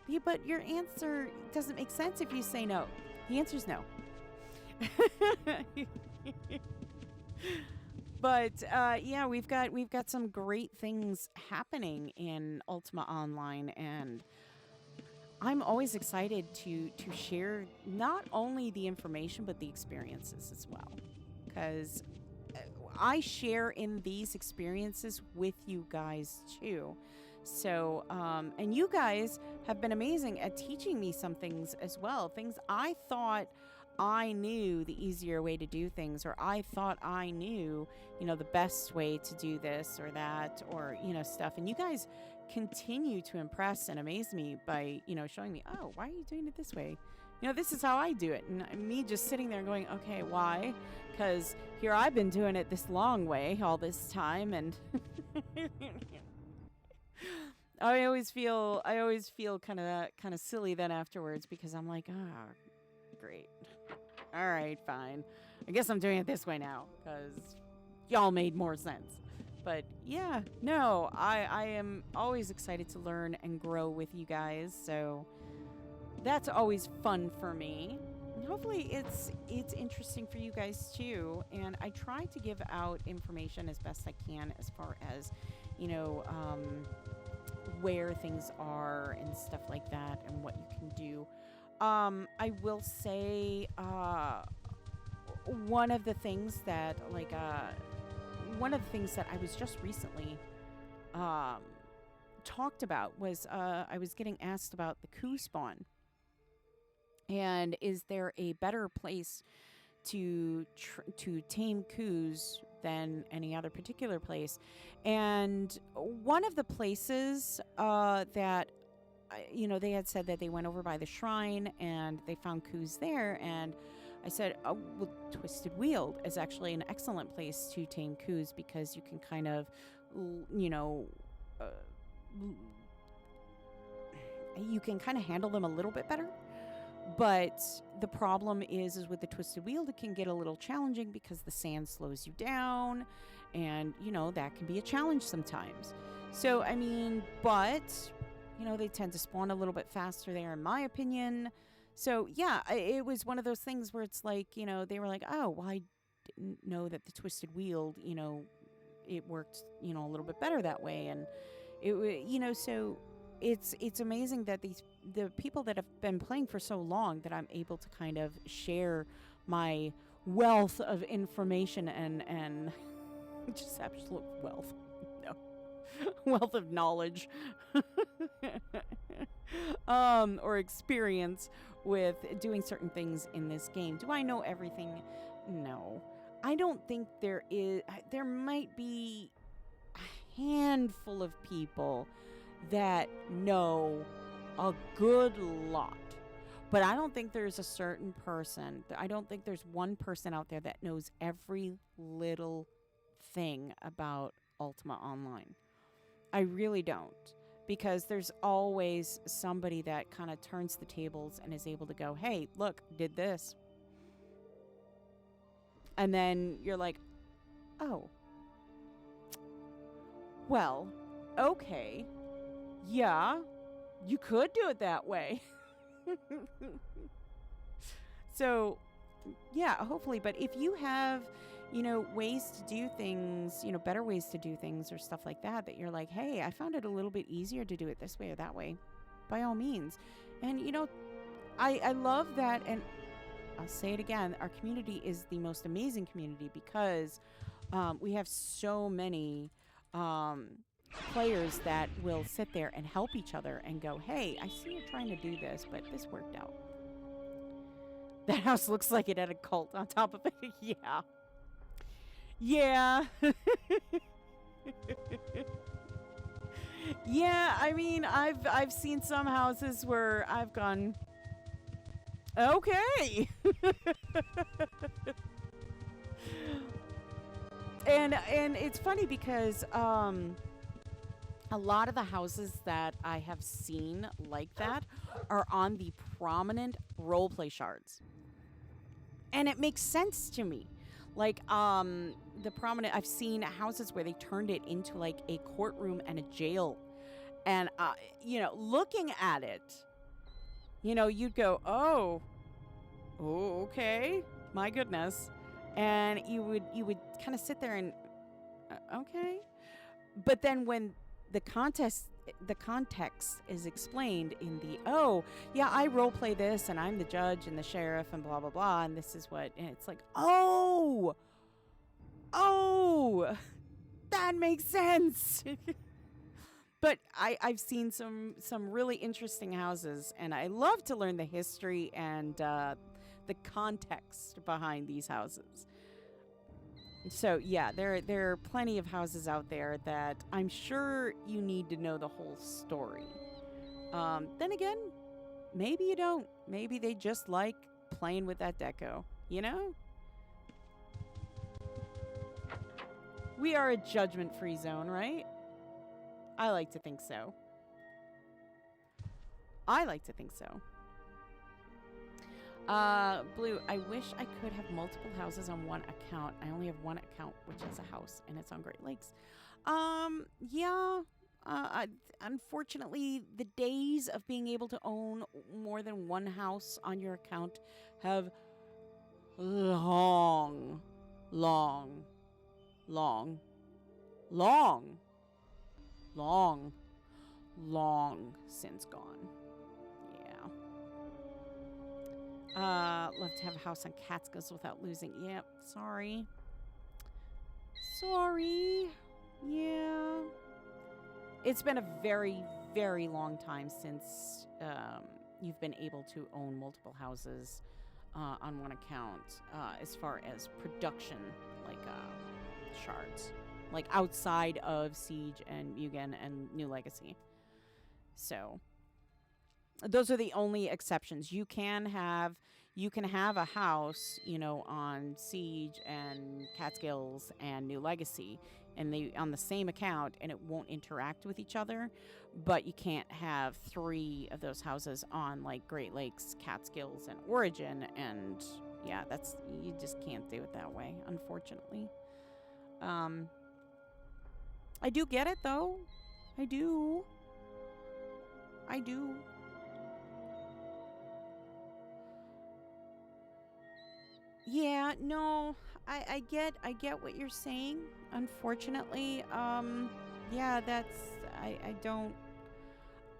Yeah, but your answer doesn't make sense if you say no. The answer is no. But yeah, we've got some great things happening in Ultima Online, and I'm always excited to share not only the information but the experiences as well, because I share in these experiences with you guys too. So, and you guys have been amazing at teaching me some things as well. Things I thought I knew the easier way to do things, or I thought I knew, the best way to do this or that, or, stuff. And you guys continue to impress and amaze me by, showing me, oh, why are you doing it this way? This is how I do it. And me just sitting there going, okay, why? Because here I've been doing it this long way all this time. And I always feel kind of silly then afterwards, because I'm like, ah, great. All right, fine. I guess I'm doing it this way now because y'all made more sense. But yeah, no, I am always excited to learn and grow with you guys. So that's always fun for me. And hopefully it's interesting for you guys too. And I try to give out information as best I can as far as, where things are and stuff like that and what you can do. I will say, one of the things that I was just recently, talked about was, I was getting asked about the coup spawn. And is there a better place to tame coups than any other particular place? And one of the places, that they had said that they went over by the shrine and they found coups there. And I said, oh, well, Twisted Wield is actually an excellent place to tame coups, because you can kind of, you can kind of handle them a little bit better. But the problem is with the twisted wheel, it can get a little challenging because the sand slows you down, and that can be a challenge sometimes. So I mean, but they tend to spawn a little bit faster there, in my opinion. So yeah, it was one of those things where it's like, they were like, oh, well, I didn't know that the twisted wheel, it worked, a little bit better that way, and so it's amazing that the people that have been playing for so long that I'm able to kind of share my wealth of information and just absolute wealth. No. Wealth of knowledge. Or experience with doing certain things in this game. Do I know everything? No. I don't think there might be a handful of people that know a good lot. But I don't think there's a certain person. I don't think there's one person out there that knows every little thing about Ultima Online. I really don't. Because there's always somebody that kind of turns the tables and is able to go, hey, look, did this. And then you're like, oh. Well, okay. Yeah, you could do it that way. So, yeah, hopefully. But if you have, ways to do things, better ways to do things or stuff like that, that you're like, hey, I found it a little bit easier to do it this way or that way, by all means. And, I love that. And I'll say it again, our community is the most amazing community because we have so many players that will sit there and help each other and go, hey, I see you're trying to do this, but this worked out. That house looks like it had a cult on top of it. Yeah. Yeah. Yeah, I mean, I've seen some houses where I've gone, okay. And it's funny because a lot of the houses that I have seen like that are on the prominent roleplay shards. And it makes sense to me. Like, the prominent, I've seen houses where they turned it into like a courtroom and a jail. And, looking at it, you'd go, oh, okay, my goodness. And you would kind of sit there and, okay. But then when the context is explained in the, oh, yeah, I role play this and I'm the judge and the sheriff and blah, blah, blah. And this is what, and it's like, oh, that makes sense. But I've seen some really interesting houses, and I love to learn the history and the context behind these houses. So yeah, there are plenty of houses out there that I'm sure you need to know the whole story. Then again, maybe you don't. Maybe they just like playing with that deco, We are a judgment-free zone, right? I like to think so. Blue, I wish I could have multiple houses on one account. I only have one account, which is a house, and it's on Great Lakes. Yeah. Unfortunately, the days of being able to own more than one house on your account have long since gone. Yeah. Love to have a house on Catskills without losing. Yep. Sorry. Yeah. It's been a very, very long time since you've been able to own multiple houses on one account as far as production, like shards. Like outside of Siege and Mugen and New Legacy. So those are the only exceptions. You can have a house, on Siege and Catskills and New Legacy. and they on the same account, and it won't interact with each other. But you can't have 3 of those houses on like Great Lakes, Catskills, and Origin. And yeah, you just can't do it that way, unfortunately. Um, I do get it though. I do. I do. Yeah, no, I get what you're saying. Unfortunately, yeah, I don't,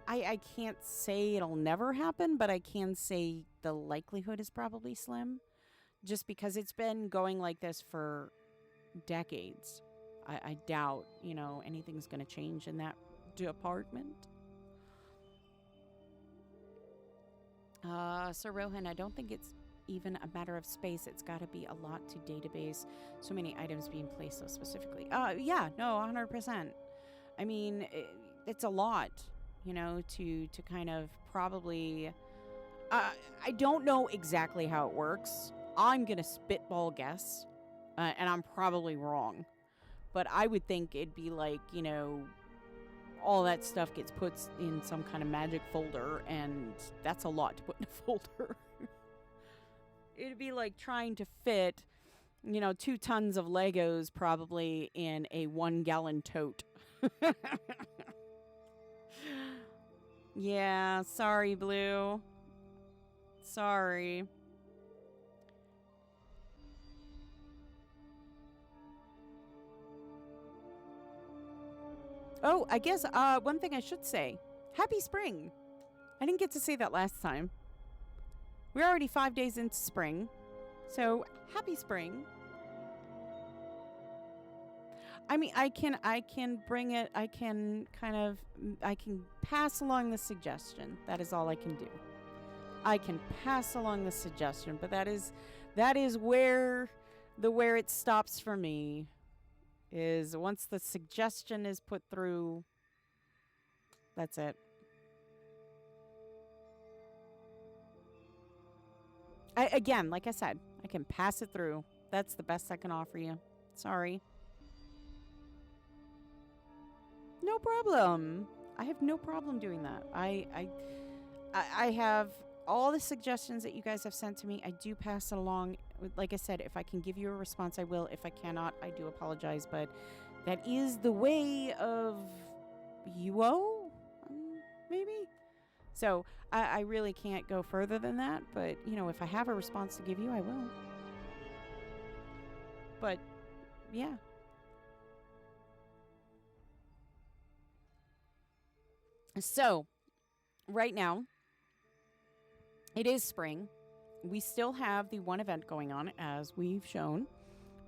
I can't say it'll never happen, but I can say the likelihood is probably slim, just because it's been going like this for decades. I doubt, anything's going to change in that department. So Rohan, I don't think it's even a matter of space. It's got to be a lot to database. So many items being placed so specifically. Yeah, no, 100%. I mean, it's a lot, to kind of probably. I don't know exactly how it works. I'm gonna spitball guess, and I'm probably wrong. But I would think it'd be like, all that stuff gets put in some kind of magic folder, and that's a lot to put in a folder. It'd be like trying to fit, 2 tons of Legos probably in a 1-gallon tote. Yeah, sorry, Blue. Sorry. Oh, I guess one thing I should say. Happy spring. I didn't get to say that last time. We're already 5 days into spring. So, happy spring. I mean, I can bring it. I can pass along the suggestion. That is all I can do. I can pass along the suggestion, but that is where it stops for me. Is once the suggestion is put through, that's it. Again, like I said, I can pass it through. That's the best I can offer you. Sorry. No problem. I have no problem doing that. I have all the suggestions that you guys have sent to me. I do pass it along. Like I said, if I can give you a response, I will. If I cannot, I do apologize. But that is the way of UO, maybe. So I really can't go further than that. But, if I have a response to give you, I will. But, yeah. So, right now, it is spring. We still have the one event going on, as we've shown.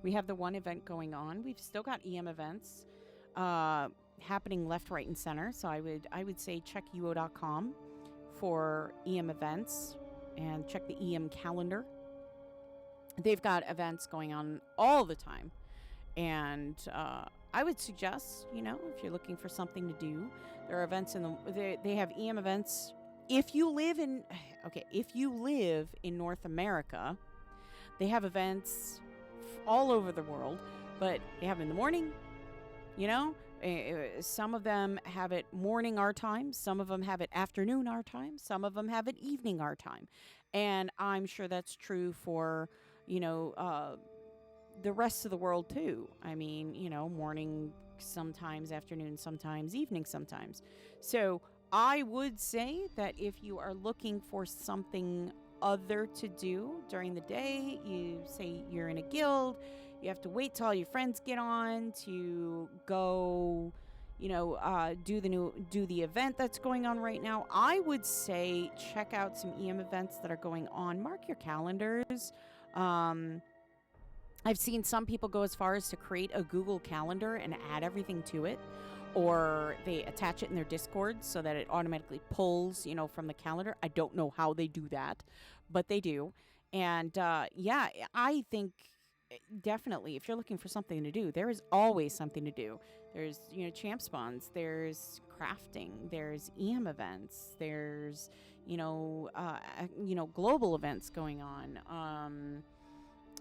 We have the one event going on. We've still got EM events happening left, right, and center. So I would say check uo.com for EM events and check the EM calendar. They've got events going on all the time. And I would suggest, if you're looking for something to do, there are events they have EM events. If you live in North America, they have events all over the world, but they have in the morning, some of them have it morning our time, some of them have it afternoon our time, some of them have it evening our time. And I'm sure that's true for, the rest of the world too. I mean, morning sometimes, afternoon sometimes, evening sometimes. So I would say that if you are looking for something other to do during the day, you say you're in a guild, you have to wait till all your friends get on to go, do the event that's going on right now. I would say check out some EM events that are going on. Mark your calendars. I've seen some people go as far as to create a Google Calendar and add everything to it, or they attach it in their Discord so that it automatically pulls, from the calendar. I don't know how they do that, but they do. And yeah, I think definitely if you're looking for something to do, there is always something to do. There's, champ spawns, there's crafting, there's EM events, there's, global events going on.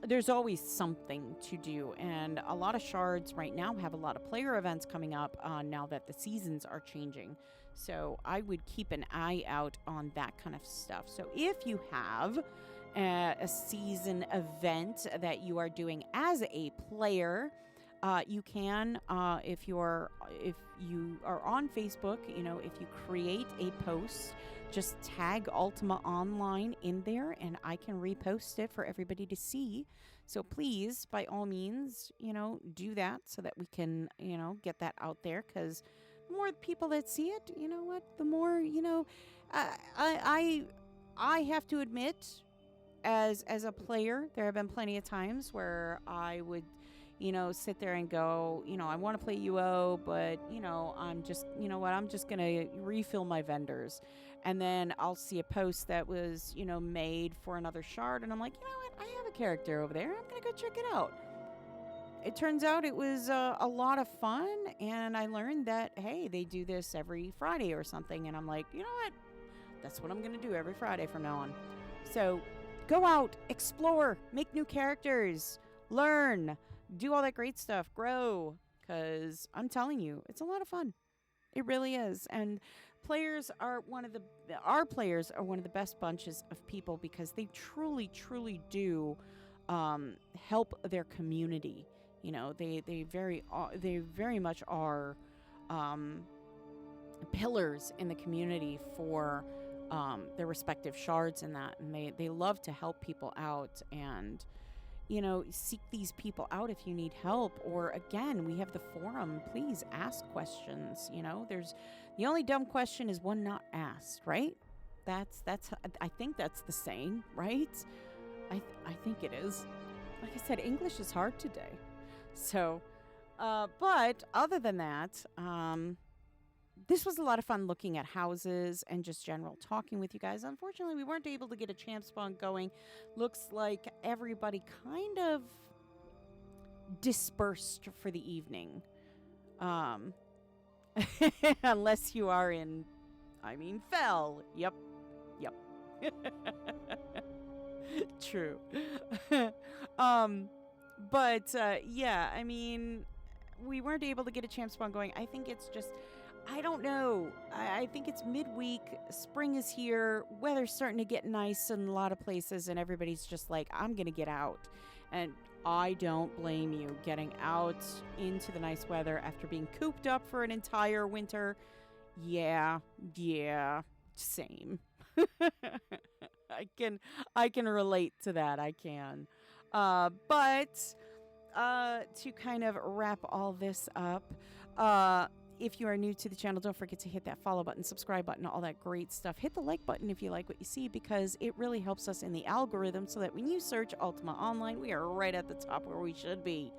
there's always something to do. And a lot of shards right now have a lot of player events coming up now that the seasons are changing. So I would keep an eye out on that kind of stuff. So if you have a season event that you are doing as a player, you can, if you are on Facebook, if you create a post, just tag Ultima Online in there, and I can repost it for everybody to see. So please, by all means, do that so that we can, get that out there. Because the more people that see it, you know what, the more, I, I, I have to admit, as a player, there have been plenty of times where I would, sit there and go, I want to play UO, but, I'm just, I'm just going to refill my vendors. And then I'll see a post that was, made for another shard. And I'm like, you know what? I have a character over there. I'm going to go check it out. It turns out it was a lot of fun. And I learned that, hey, they do this every Friday or something. And I'm like, you know what? That's what I'm going to do every Friday from now on. So go out, explore, make new characters, learn, do all that great stuff, grow. Because I'm telling you, it's a lot of fun. It really is. And our players are one of the best bunches of people because they truly, truly do help their community. They very much are pillars in the community for their respective shards and that, and they love to help people out and seek these people out if you need help. Or again, we have the forum. Please ask questions. There's the only dumb question is one not asked, right? That's I think that's the saying, right? I think it is. Like I said, English is hard today. So, but other than that, this was a lot of fun looking at houses and just general talking with you guys. Unfortunately, we weren't able to get a champ spawn going. Looks like everybody kind of dispersed for the evening. Unless you are in, Fell. Yep. True. But yeah, we weren't able to get a champ spawn going. I think it's just, I don't know. I think it's midweek. Spring is here. Weather's starting to get nice in a lot of places, and everybody's just like, I'm going to get out. And I don't blame you. Getting out into the nice weather after being cooped up for an entire winter. Yeah, same. I can relate to that. I can. But to kind of wrap all this up, if you are new to the channel, don't forget to hit that follow button, subscribe button, all that great stuff. Hit the like button if you like what you see, because it really helps us in the algorithm so that when you search Ultima Online, we are right at the top where we should be.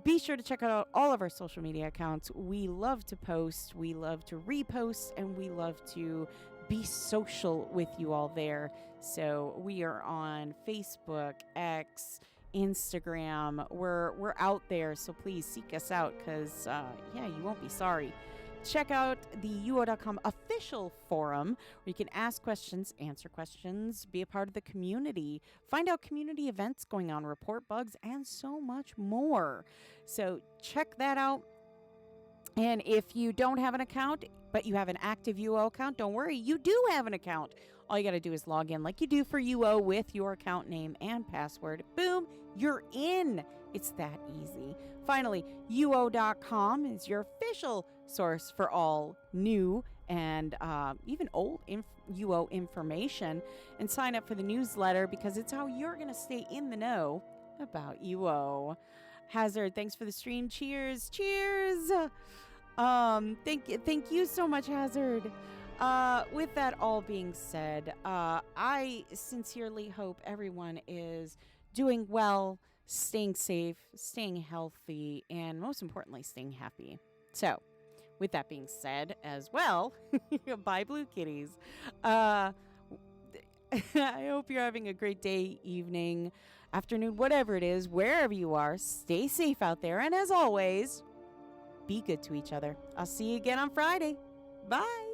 Be sure to check out all of our social media accounts. We love to post, we love to repost, and we love to be social with you all there. So we are on Facebook, X, Instagram. We're out there, so please seek us out, because you won't be sorry. Check out the UO.com official forum where you can ask questions, answer questions, be a part of the community, find out community events going on, report bugs, and so much more. So check that out. And if you don't have an account, but you have an active UO account, don't worry, you do have an account. All you got to do is log in like you do for UO with your account name and password. Boom, you're in. It's that easy. Finally, UO.com is your official source for all new and even old UO information. And sign up for the newsletter, because it's how you're going to stay in the know about UO. Hazard, thanks for the stream. Cheers. Thank you so much, Hazard. With that all being said, I sincerely hope everyone is doing well, staying safe, staying healthy, and most importantly, staying happy. So, with that being said as well, bye Blue Kitties. I hope you're having a great day, evening, afternoon, whatever it is, wherever you are. Stay safe out there, and as always, be good to each other. I'll see you again on Friday. Bye.